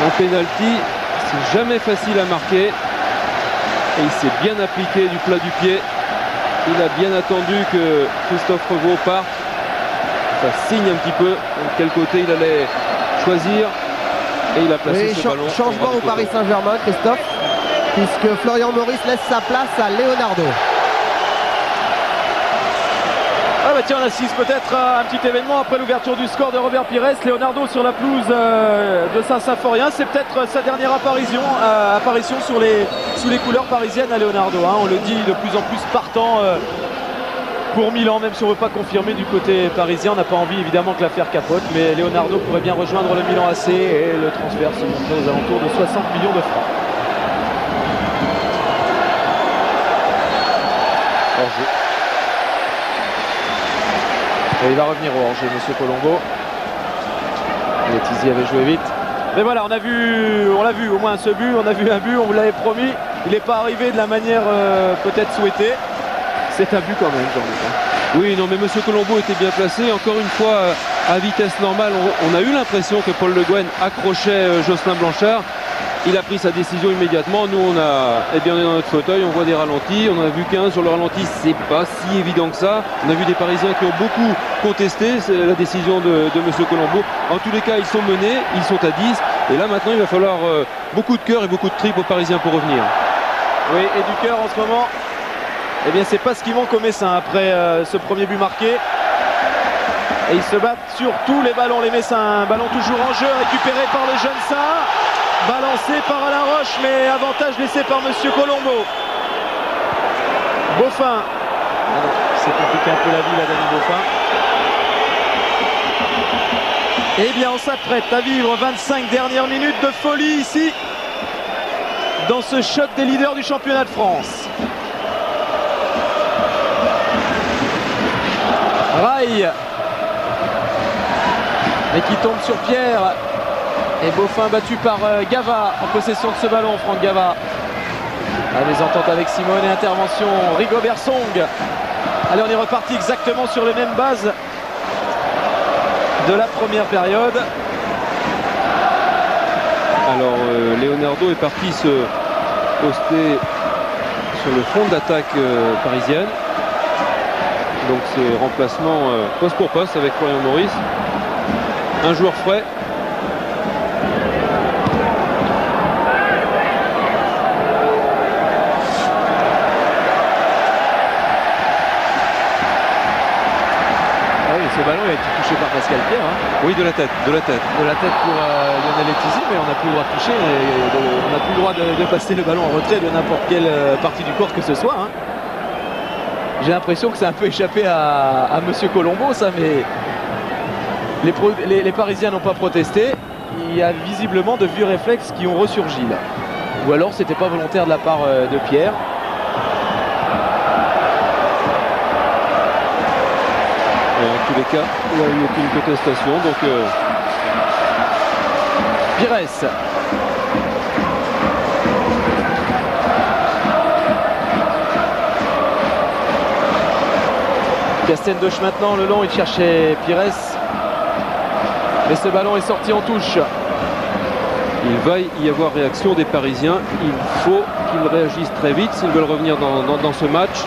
En pénalty, c'est jamais facile à marquer. Et il s'est bien appliqué du plat du pied. Il a bien attendu que Christophe Revaux parte. Ça signe un petit peu de quel côté il allait choisir. Et il a placé ce ballon. Changement au Paris Saint-Germain, Christophe, puisque Florian Maurice laisse sa place à Leonardo. Ah bah tiens, on assiste peut-être à un petit événement après l'ouverture du score de Robert Pires. Leonardo sur la pelouse de Saint-Symphorien. C'est peut-être sa dernière apparition sous les couleurs parisiennes à Leonardo. Hein. On le dit de plus en plus partant pour Milan, même si on ne veut pas confirmer du côté parisien. On n'a pas envie évidemment que l'affaire capote, mais Leonardo pourrait bien rejoindre le Milan AC et le transfert se montrait aux alentours de 60 millions de francs. Hors-jeu. Et il va revenir au hors-jeu, Monsieur Colombo. Letizy avait joué vite. Mais voilà, on l'a vu au moins ce but, on a vu un but, on vous l'avait promis. Il n'est pas arrivé de la manière peut-être souhaitée. C'est un but quand même, Jean-Luc. Oui, non, mais Monsieur Colombo était bien placé. Encore une fois, à vitesse normale, on a eu l'impression que Paul Le Guen accrochait Jocelyn Blanchard. Il a pris sa décision immédiatement. Nous, on est dans notre fauteuil, on voit des ralentis. On a vu qu'un sur le ralenti, c'est pas si évident que ça. On a vu des Parisiens qui ont beaucoup contesté la décision de Monsieur Colombo. En tous les cas, ils sont menés, ils sont à 10. Et là, maintenant, il va falloir beaucoup de cœur et beaucoup de tripes aux Parisiens pour revenir. Oui, et du cœur en ce moment. Eh bien, c'est pas ce qui manque au Messin après ce premier but marqué. Et ils se battent sur tous les ballons, les Messins. Ballon toujours en jeu, récupéré par le jeune Saint. Balancé par Alain Roche, mais avantage laissé par Monsieur Colombo. Beaufin. C'est compliqué un peu la vie là, Dany Beaufin. Eh bien, on s'apprête à vivre 25 dernières minutes de folie ici, dans ce choc des leaders du championnat de France. Rail, mais qui tombe sur Pierre. Et Beaufin battu par Gava en possession de ce ballon, Franck Gava. La mésentente avec Simone et intervention Rigobert Song. Allez, on est reparti exactement sur les mêmes bases de la première période. Alors Leonardo est parti se poster sur le front d'attaque parisienne. Donc c'est remplacement poste pour poste avec Florian Maurice. Un joueur frais. Ce ballon a été touché par Pascal Pierre. Hein. Oui, de la tête. De la tête pour Lionel Etizi, mais on n'a plus le droit de toucher. On n'a plus le droit de passer le ballon en retrait de n'importe quelle partie du corps que ce soit. Hein. J'ai l'impression que ça a un peu échappé à Monsieur Colombo, ça, mais les Parisiens n'ont pas protesté. Il y a visiblement de vieux réflexes qui ont ressurgi là. Ou alors c'était pas volontaire de la part de Pierre. En tous les cas, il n'y a eu aucune contestation. Donc Pires. Castendoche maintenant, le long, il cherchait Pires. Mais ce ballon est sorti en touche. Il va y avoir réaction des Parisiens. Il faut qu'ils réagissent très vite s'ils veulent revenir dans ce match.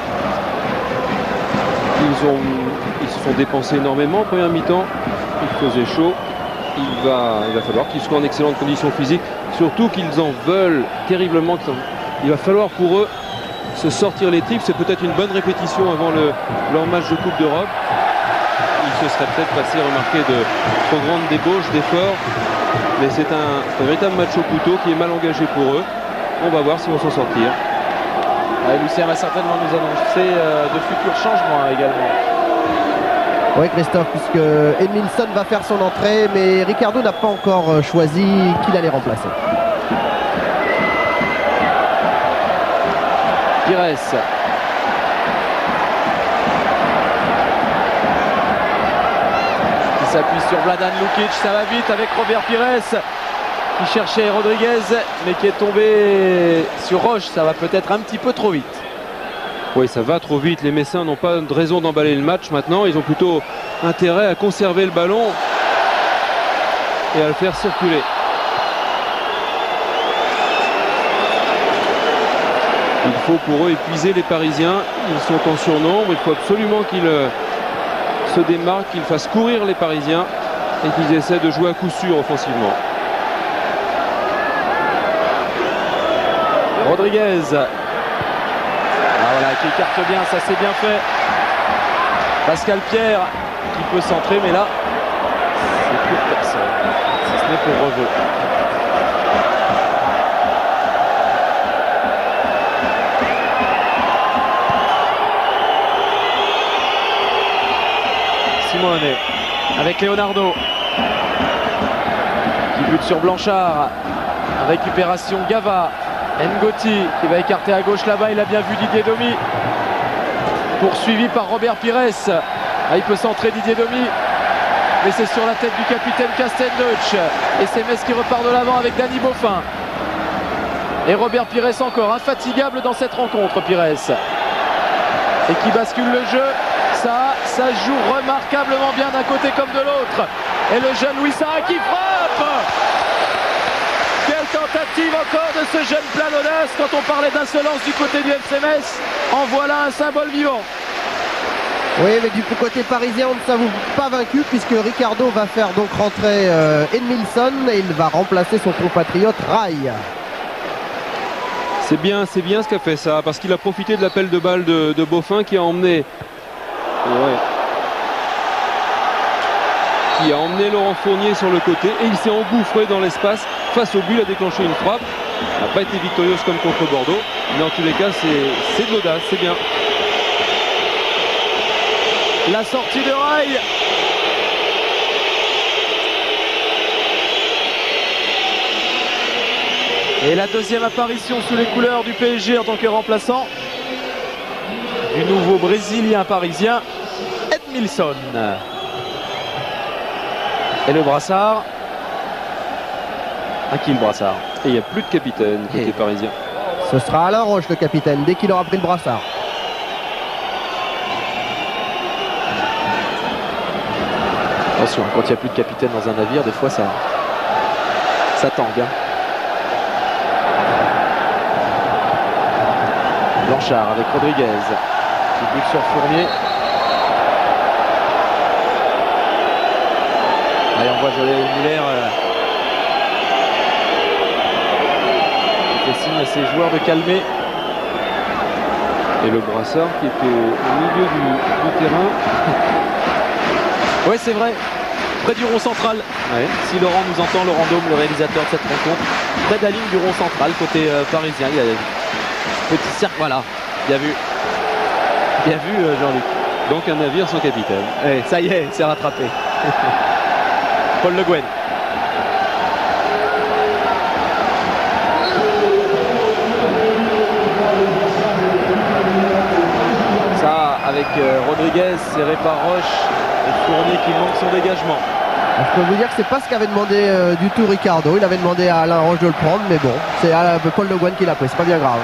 Ils se sont dépensés énormément en première mi-temps. Il faisait chaud. Il va falloir qu'ils soient en excellente condition physique. Surtout qu'ils en veulent terriblement. Il va falloir pour eux se sortir les tripes. C'est peut-être une bonne répétition avant leur match de Coupe d'Europe. Il se serait peut-être passé remarquer de trop grandes débauches, d'efforts. Mais c'est un véritable match au couteau qui est mal engagé pour eux. On va voir s'ils vont s'en sortir. Lucien va certainement nous annoncer de futurs changements également. Oui, Christophe, puisque Edmilson va faire son entrée, mais Ricardo n'a pas encore choisi qui allait remplacer. Pires. Qui s'appuie sur Vladan Lukic, ça va vite avec Robert Pires qui cherchait Rodriguez, mais qui est tombé sur Roche. Ça va peut-être un petit peu trop vite. Oui, ça va trop vite. Les Messins n'ont pas de raison d'emballer le match maintenant. Ils ont plutôt intérêt à conserver le ballon et à le faire circuler. Il faut pour eux épuiser les Parisiens. Ils sont en surnombre. Il faut absolument qu'ils se démarquent, qu'ils fassent courir les Parisiens et qu'ils essaient de jouer à coup sûr offensivement. Rodriguez. Voilà, qui écarte bien, ça c'est bien fait. Pascal Pierre qui peut centrer, mais là, c'est pour personne. Si ce n'est pour Reveux. Simone avec Leonardo qui bute sur Blanchard. Récupération Gava. Ngoti qui va écarter à gauche là-bas, il a bien vu Didier Domi. Poursuivi par Robert Pires. Il peut centrer Didier Domi. Mais c'est sur la tête du capitaine Castendoche. Et c'est Metz qui repart de l'avant avec Dany Beaufin. Et Robert Pires encore, infatigable dans cette rencontre, Pires. Et qui bascule le jeu. Ça joue remarquablement bien d'un côté comme de l'autre. Et le jeune Louis Sarra qui frappe. Quelle tentative encore de ce jeune plein d'audace quand on parlait d'insolence du côté du FC Metz. En voilà un symbole vivant. Oui, mais du côté parisien, on ne s'avoue pas vaincu puisque Ricardo va faire donc rentrer Edmilson et il va remplacer son compatriote Rail. C'est bien ce qu'a fait ça, parce qu'il a profité de l'appel de balle de Beaufin qui a emmené qui a emmené Laurent Fournier sur le côté et il s'est engouffré dans l'espace face au but, il a déclenché une frappe. Elle n'a pas été victorieuse comme contre Bordeaux, mais en tous les cas c'est de l'audace, c'est bien. La sortie de rail. Et la deuxième apparition sous les couleurs du PSG en tant que remplaçant du nouveau Brésilien parisien Edmilson. Et le brassard. À qui le brassard? Et il n'y a plus de capitaine côté parisien. Ce sera Alain Roche le capitaine dès qu'il aura pris le brassard. Attention, quand il n'y a plus de capitaine dans un navire, des fois ça tangue. Hein. Blanchard avec Rodriguez qui bute sur Fournier. Allez, on voit Joël Muller qui fait signe à ses joueurs de calmer. Et le brassard qui est au milieu du terrain. Oui, c'est vrai. Près du rond central. Ouais. Si Laurent nous entend, Laurent Dôme, le réalisateur de cette rencontre, près de la ligne du rond central, côté parisien. Il y a un petit cercle, voilà. Bien vu. Bien vu, Jean-Luc. Donc un navire sans capitaine. Ouais, ça y est, c'est rattrapé. Paul Le Guen. Ça, avec Rodriguez, serré par Roche et Fournier qui manque son dégagement. Je peux vous dire que c'est pas ce qu'avait demandé du tout Ricardo. Il avait demandé à Alain Roche de le prendre, mais bon, c'est Paul Le Guen qui l'a pris, c'est pas bien grave.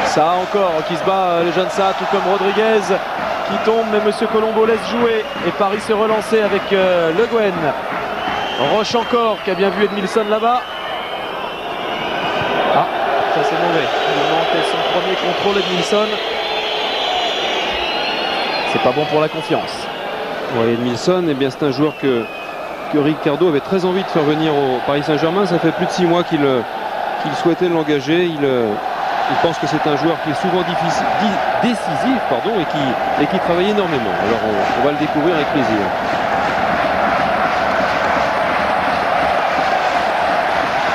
Ça encore qui se bat le jeune Ça, tout comme Rodriguez qui tombe, mais Monsieur Colombo laisse jouer et Paris se relancer avec Le Guen. Roche encore qui a bien vu Edmilson là-bas. Ah, ça c'est mauvais. Il manque son premier contrôle Edmilson. C'est pas bon pour la confiance. Ouais, Edmilson, eh bien c'est un joueur que Ricardo avait très envie de faire venir au Paris Saint-Germain. Ça fait plus de 6 mois qu'il souhaitait l'engager. Il pense que c'est un joueur qui est souvent décisif et qui travaille énormément. Alors on va le découvrir avec plaisir.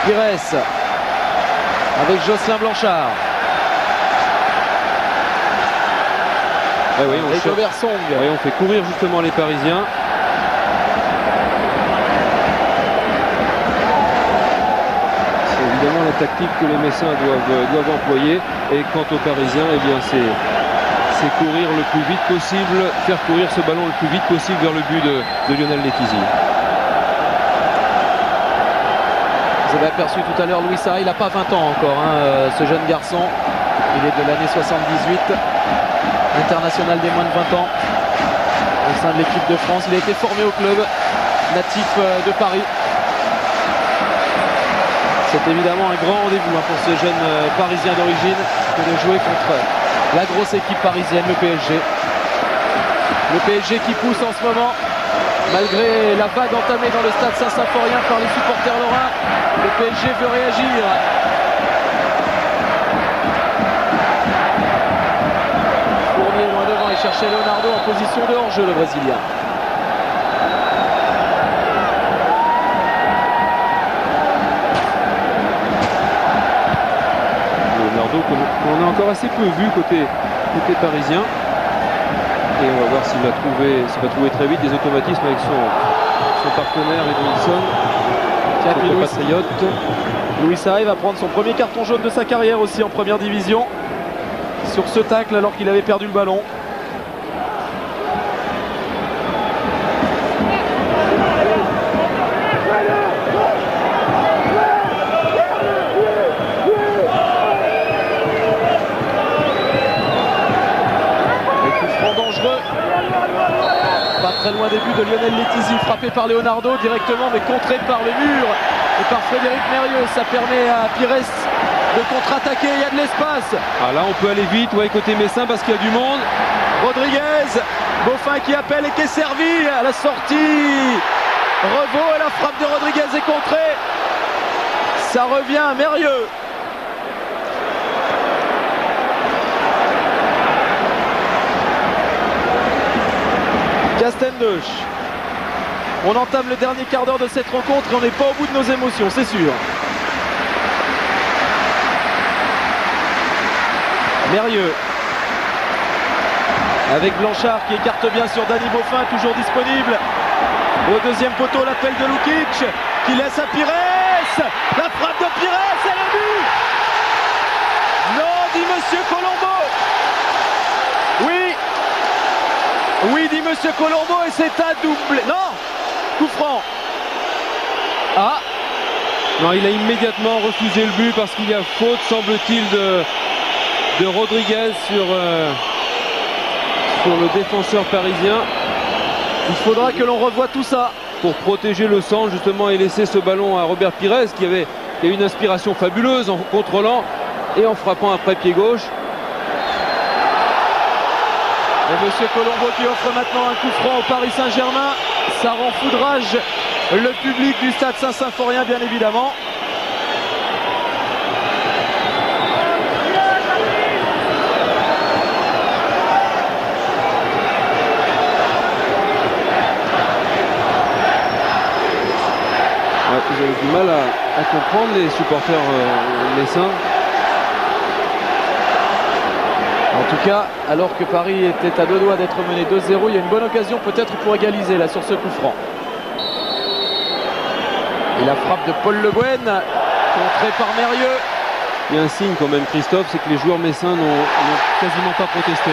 Pires avec Jocelyn Blanchard. Ah oui, on fait courir justement les Parisiens. C'est évidemment la tactique que les Messins doivent employer. Et quant aux Parisiens, eh bien c'est courir le plus vite possible, faire courir ce ballon le plus vite possible vers le but de Lionel Letizy. Vous avez aperçu tout à l'heure Louis Sarri, il n'a pas 20 ans encore, hein, ce jeune garçon. Il est de l'année 78. International des moins de 20 ans au sein de l'équipe de France. Il a été formé au club natif de Paris. C'est évidemment un grand rendez-vous pour ce jeune parisien d'origine que de jouer contre la grosse équipe parisienne, le PSG. Le PSG qui pousse en ce moment malgré la vague entamée dans le stade Saint-Symphorien par les supporters lorrains. Le PSG veut réagir. Chercher Leonardo en position de hors-jeu, le Brésilien. Leonardo qu'on a encore assez peu vu côté parisien. Et on va voir s'il va trouver très vite des automatismes avec son partenaire Edmilson. Louis Sarri va prendre son premier carton jaune de sa carrière aussi en première division. Sur ce tacle alors qu'il avait perdu le ballon. Très loin des buts de Lionel Letizy, frappé par Leonardo directement mais contré par le mur et par Frédéric Mérieux. Ça permet à Pires de contre-attaquer, il y a de l'espace. Ah là on peut aller vite, ouais, côté Messin parce qu'il y a du monde. Rodriguez, Beaufin qui appelle et qui est servi à la sortie. Revaux et la frappe de Rodriguez est contrée. Ça revient à Mérieux. Castendush. On entame le dernier quart d'heure de cette rencontre et on n'est pas au bout de nos émotions, c'est sûr. Mérieux. Avec Blanchard qui écarte bien sur Dani Beaufin, toujours disponible. Au deuxième poteau, l'appel de Lukic qui laisse à Pires. La frappe de Pires, et le but. Non, dit Monsieur Colombo. Oui. Oui, dit Monsieur Colombo, et c'est un doublé. Non, coup franc. Ah. Non, il a immédiatement refusé le but parce qu'il y a faute, semble-t-il, de Rodriguez sur le défenseur parisien. Il faudra que l'on revoie tout ça pour protéger le centre justement et laisser ce ballon à Robert Pires qui avait une inspiration fabuleuse en contrôlant et en frappant après pied gauche. Et Monsieur Colombo qui offre maintenant un coup franc au Paris Saint-Germain. Ça rend foudrage le public du stade Saint-Symphorien, bien évidemment. Ils ont du mal à comprendre, les supporters messins. En tout cas, alors que Paris était à deux doigts d'être mené 2-0, il y a une bonne occasion peut-être pour égaliser là sur ce coup franc. Et la frappe de Paul Le Guen, contrée par Mérieux. Il y a un signe quand même, Christophe, c'est que les joueurs messins n'ont quasiment pas protesté.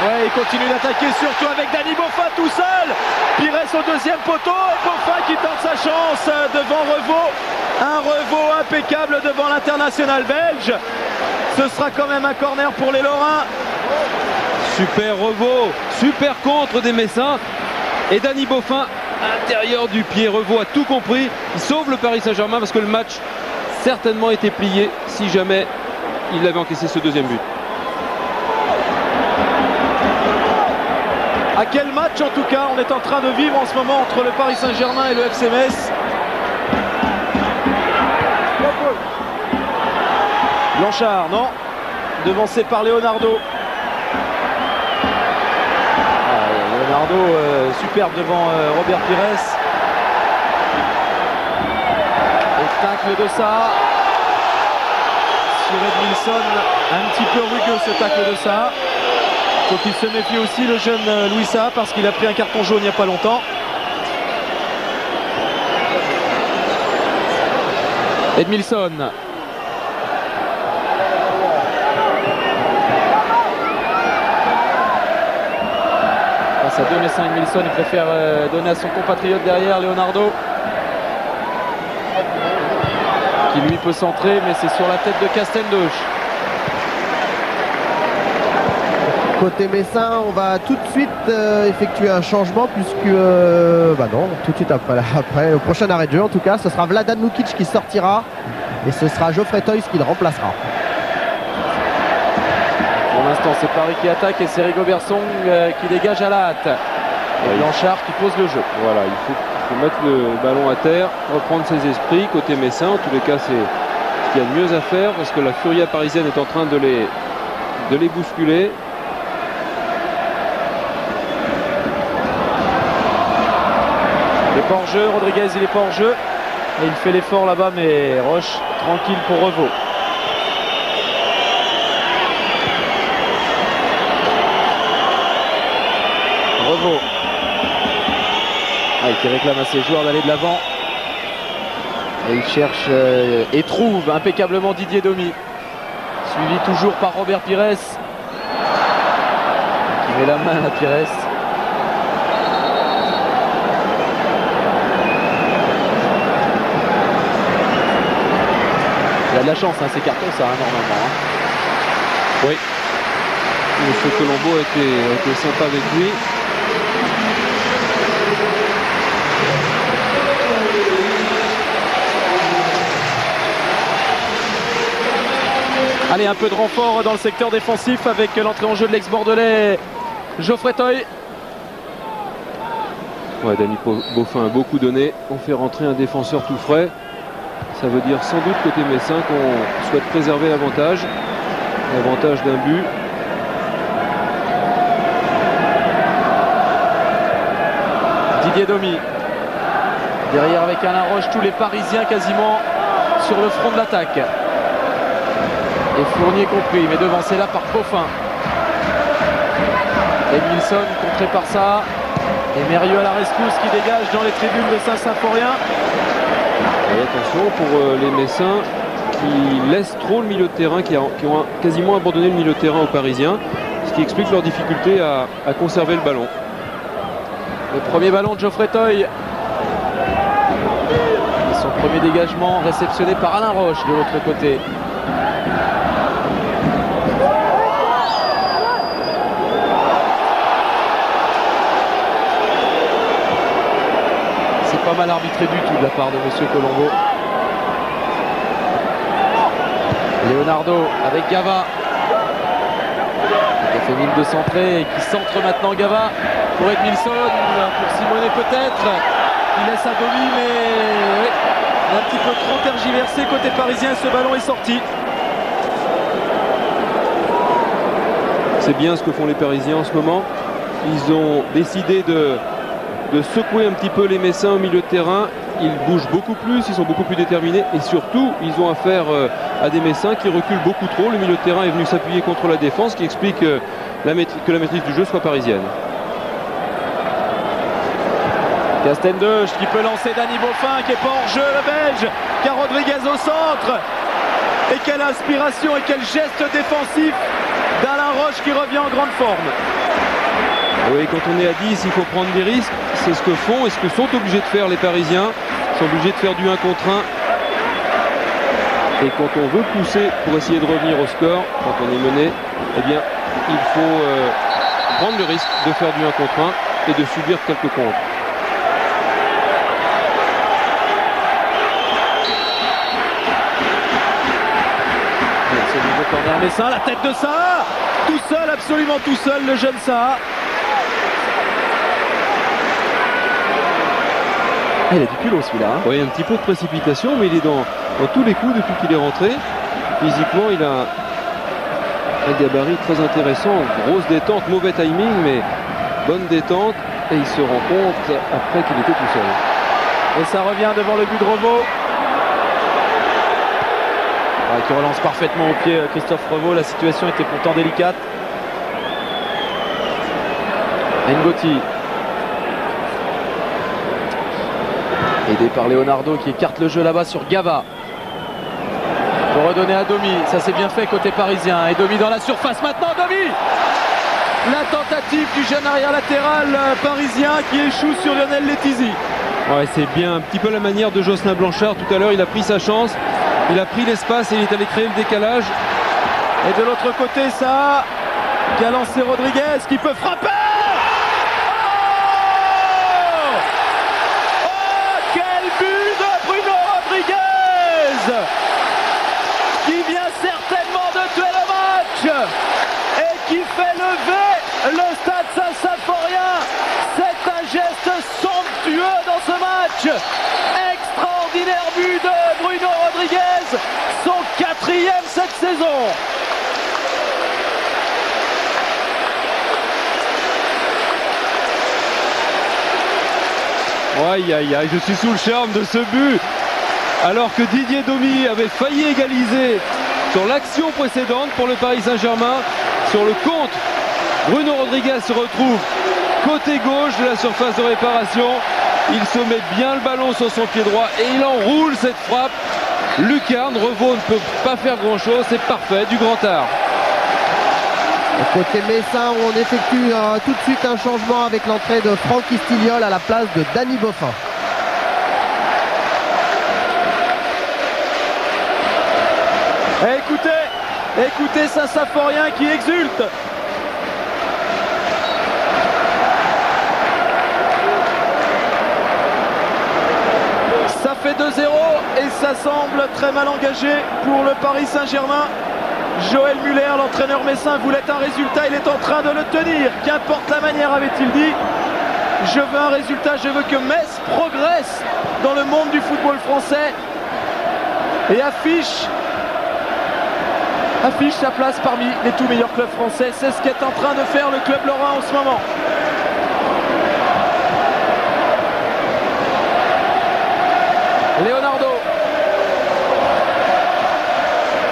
Ouais, il continue d'attaquer, surtout avec Dani Beaufin tout seul. Pires au deuxième poteau et Beaufin qui tente sa chance devant Revaux. Un Revaux impeccable devant l'international belge. Ce sera quand même un corner pour les Lorrains. Super Revaux, super contre des Messins. Et Dani Beaufin, intérieur du pied. Revaux a tout compris. Il sauve le Paris Saint-Germain parce que le match certainement était plié si jamais il avait encaissé ce deuxième but. À quel match en tout cas on est en train de vivre en ce moment entre le Paris Saint-Germain et le FC Metz. Blanchard, non. Devancé par Leonardo. Leonardo superbe devant Robert Pires. Et tacle de ça. Sur Edmilson, un petit peu rugueux ce tacle de ça. Faut qu'il se méfie aussi le jeune Louis Saha parce qu'il a pris un carton jaune il n'y a pas longtemps. Edmilson. Face à deux Messins, Edmilson, il préfère donner à son compatriote derrière, Leonardo. Qui lui peut centrer, mais c'est sur la tête de Castendush. Côté Messin, on va tout de suite effectuer un changement puisque non, tout de suite après le prochain arrêt de jeu en tout cas, ce sera Vladan Lukic qui sortira et ce sera Geoffrey Toys qui le remplacera. Pour l'instant c'est Paris qui attaque et c'est Rigobert Song qui dégage à la hâte. Et Blanchard qui pose le jeu. Voilà, il faut mettre le ballon à terre, reprendre ses esprits côté Messin. En tous les cas, c'est ce qu'il y a de mieux à faire parce que la furia parisienne est en train de les bousculer. Il est pas hors jeu, Rodriguez il est pas hors jeu. Et il fait l'effort là-bas, mais Roche tranquille pour Revaux. Revaux. Qui réclame à ses joueurs d'aller de l'avant. Et il cherche et trouve impeccablement Didier Domi. Suivi toujours par Robert Pires. Qui met la main à Pires. Il a de la chance, ces cartons, ça, normalement. Oui. M. Colombo a été sympa avec lui. Allez, un peu de renfort dans le secteur défensif avec l'entrée en jeu de l'ex-bordelais Geoffrey Toye. Ouais, Dani Beaufin a beaucoup donné. On fait rentrer un défenseur tout frais. Ça veut dire sans doute côté Messin qu'on souhaite préserver l'avantage d'un but. Didier Domi. Derrière avec Alain Roche, tous les Parisiens quasiment sur le front de l'attaque. Et Fournier compris, mais devancé là par Poffin. Emilson contré par ça. Et Mérieux à la rescousse qui dégage dans les tribunes de Saint-Symphorien. Et attention pour les Messins qui laissent trop le milieu de terrain, qui ont quasiment abandonné le milieu de terrain aux Parisiens, ce qui explique leur difficulté à conserver le ballon. Le premier ballon de Geoffrey Toye. Et son premier dégagement réceptionné par Alain Roche de l'autre côté. C'est pas mal arbitré du tout de la part de Monsieur Colombo. Leonardo avec Gava. Qui a fait mine de centrer et qui centre maintenant Gava pour Edmilson, pour Simonet peut-être. Il laisse à Domi, mais un petit peu trop tergiversé côté parisien. Ce ballon est sorti. C'est bien ce que font les Parisiens en ce moment. Ils ont décidé de secouer un petit peu les Messins au milieu de terrain. Ils bougent beaucoup plus, ils sont beaucoup plus déterminés et surtout ils ont affaire à des Messins qui reculent beaucoup trop. Le milieu de terrain est venu s'appuyer contre la défense, ce qui explique que la maîtrise du jeu soit parisienne. Castendeuch qui peut lancer Dany Boffin qui est pas hors jeu, le Belge, car Rodriguez au centre. Et quelle inspiration et quel geste défensif d'Alain Roche qui revient en grande forme. Oui, quand on est à 10, il faut prendre des risques. C'est ce que font et ce que sont obligés de faire les Parisiens. Ils sont obligés de faire du 1 contre 1. Et quand on veut pousser pour essayer de revenir au score, quand on est mené, eh bien, il faut prendre le risque de faire du 1 contre 1 et de subir quelques contres. Ce nouveau corner Messin, la tête de Saha, tout seul, absolument tout seul, le jeune Saha. Il a du culot celui-là. Hein. Oui, un petit peu de précipitation, mais il est dans tous les coups depuis qu'il est rentré. Physiquement, il a un gabarit très intéressant. Grosse détente, mauvais timing, mais bonne détente. Et il se rend compte après qu'il était tout seul. Et ça revient devant le but de Revaux. Qui relance parfaitement au pied Christophe Revaux. La situation était pourtant délicate. Ngoti. Aidé par Leonardo qui écarte le jeu là-bas sur Gava. Pour redonner à Domi. Ça c'est bien fait côté parisien. Et Domi dans la surface maintenant. Domi. La tentative du jeune arrière latéral parisien qui échoue sur Lionel Letizy. Ouais, c'est bien un petit peu la manière de Jocelyn Blanchard. Tout à l'heure, il a pris sa chance. Il a pris l'espace et il est allé créer le décalage. Et de l'autre côté, ça qui a lancé Rodriguez qui peut frapper. Qui vient certainement de tuer le match et qui fait lever le stade Saint-Symphorien. C'est un geste somptueux dans ce match. Extraordinaire but de Bruno Rodriguez, son 4e cette saison. Aïe aïe aïe, je suis sous le charme de ce but. Alors que Didier Domi avait failli égaliser sur l'action précédente pour le Paris Saint-Germain. Sur le contre, Bruno Rodriguez se retrouve côté gauche de la surface de réparation. Il se met bien le ballon sur son pied droit et il enroule cette frappe. Lucarne, Revaux ne peut pas faire grand chose, c'est parfait, du grand art. Côté Messin, où on effectue tout de suite un changement avec l'entrée de Francky Stigliol à la place de Dany Boffin. Écoutez Saint-Symphorien qui exulte. Ça fait 2-0 et ça semble très mal engagé pour le Paris Saint-Germain. Joël Muller, l'entraîneur messin, voulait un résultat, il est en train de le tenir. Qu'importe la manière, avait-il dit. Je veux un résultat, je veux que Metz progresse dans le monde du football français et affiche sa place parmi les tout meilleurs clubs français. C'est ce qu'est en train de faire le club lorrain en ce moment. Leonardo.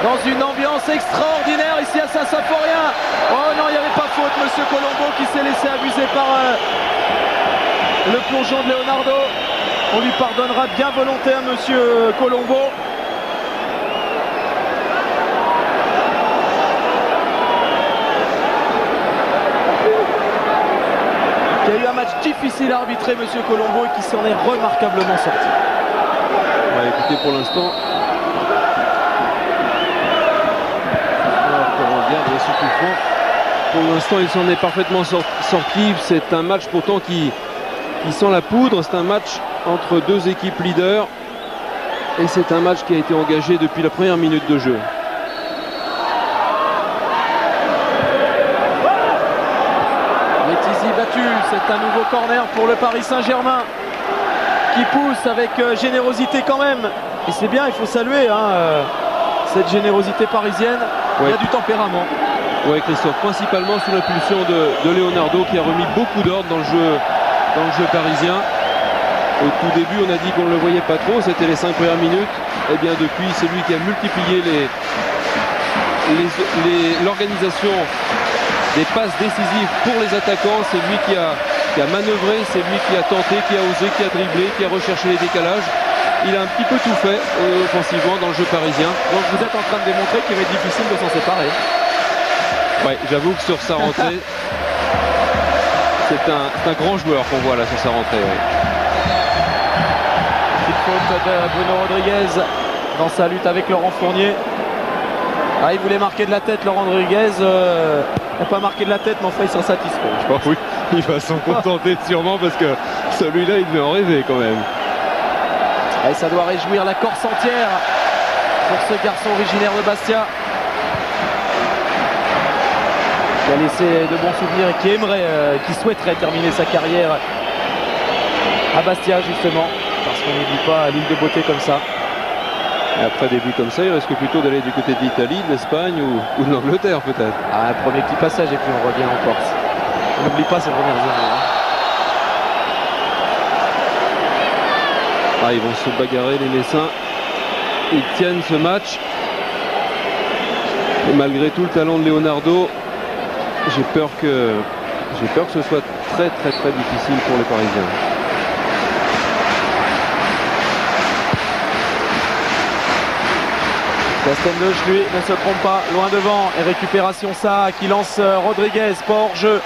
Dans une ambiance extraordinaire ici à Saint-Symphorien. Oh non, il n'y avait pas faute, monsieur Colombo qui s'est laissé abuser par le plongeon de Leonardo. On lui pardonnera bien volontiers à monsieur Colombo. Qui a eu un match difficile à arbitrer, monsieur Colombo, et qui s'en est remarquablement sorti. Ouais, écoutez, pour l'instant, pour l'instant, il s'en est parfaitement sorti. C'est un match pourtant qui sent la poudre. C'est un match entre deux équipes leaders. Et c'est un match qui a été engagé depuis la première minute de jeu. Letizy battu, c'est un nouveau corner pour le Paris Saint-Germain qui pousse avec générosité quand même. Et c'est bien, il faut saluer cette générosité parisienne. Ouais. Il y a du tempérament. Oui, Christophe, principalement sous l'impulsion de Leonardo qui a remis beaucoup d'ordre dans le jeu parisien. Au tout début, on a dit qu'on ne le voyait pas trop, c'était les 5 premières minutes. Et bien depuis, c'est lui qui a multiplié l'organisation des passes décisives pour les attaquants. C'est lui qui a manœuvré, c'est lui qui a tenté, qui a osé, qui a dribblé, qui a recherché les décalages. Il a un petit peu tout fait offensivement dans le jeu parisien. Donc vous êtes en train de démontrer qu'il va être difficile de s'en séparer. Ouais, j'avoue que sur sa rentrée, c'est un grand joueur qu'on voit là sur sa rentrée. Ouais. Petite faute de Bruno Rodriguez dans sa lutte avec Laurent Fournier. Ah, il voulait marquer de la tête, Laurent Rodriguez. Il n'a pas marqué de la tête, mais enfin il s'en satisfait. Oh oui, il va s'en contenter sûrement parce que celui-là, il devait en rêver quand même. Et ça doit réjouir la Corse entière pour ce garçon originaire de Bastia qui a laissé de bons souvenirs et qui souhaiterait terminer sa carrière à Bastia justement, parce qu'on n'oublie pas l'île de beauté comme ça. Et après des buts comme ça, il risque plutôt d'aller du côté de l'Italie, de l'Espagne ou de l'Angleterre peut-être. Ah, un premier petit passage et puis on revient en Corse. On n'oublie pas ces premières années. Ah, ils vont se bagarrer les Messins. Ils tiennent ce match. Et malgré tout le talent de Leonardo, j'ai peur que ce soit très difficile pour les Parisiens. Castendoche, lui, ne se trompe pas, loin devant. Et récupération ça qui lance Rodriguez, pas hors jeu.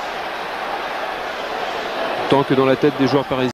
Tant que dans la tête des joueurs parisiens.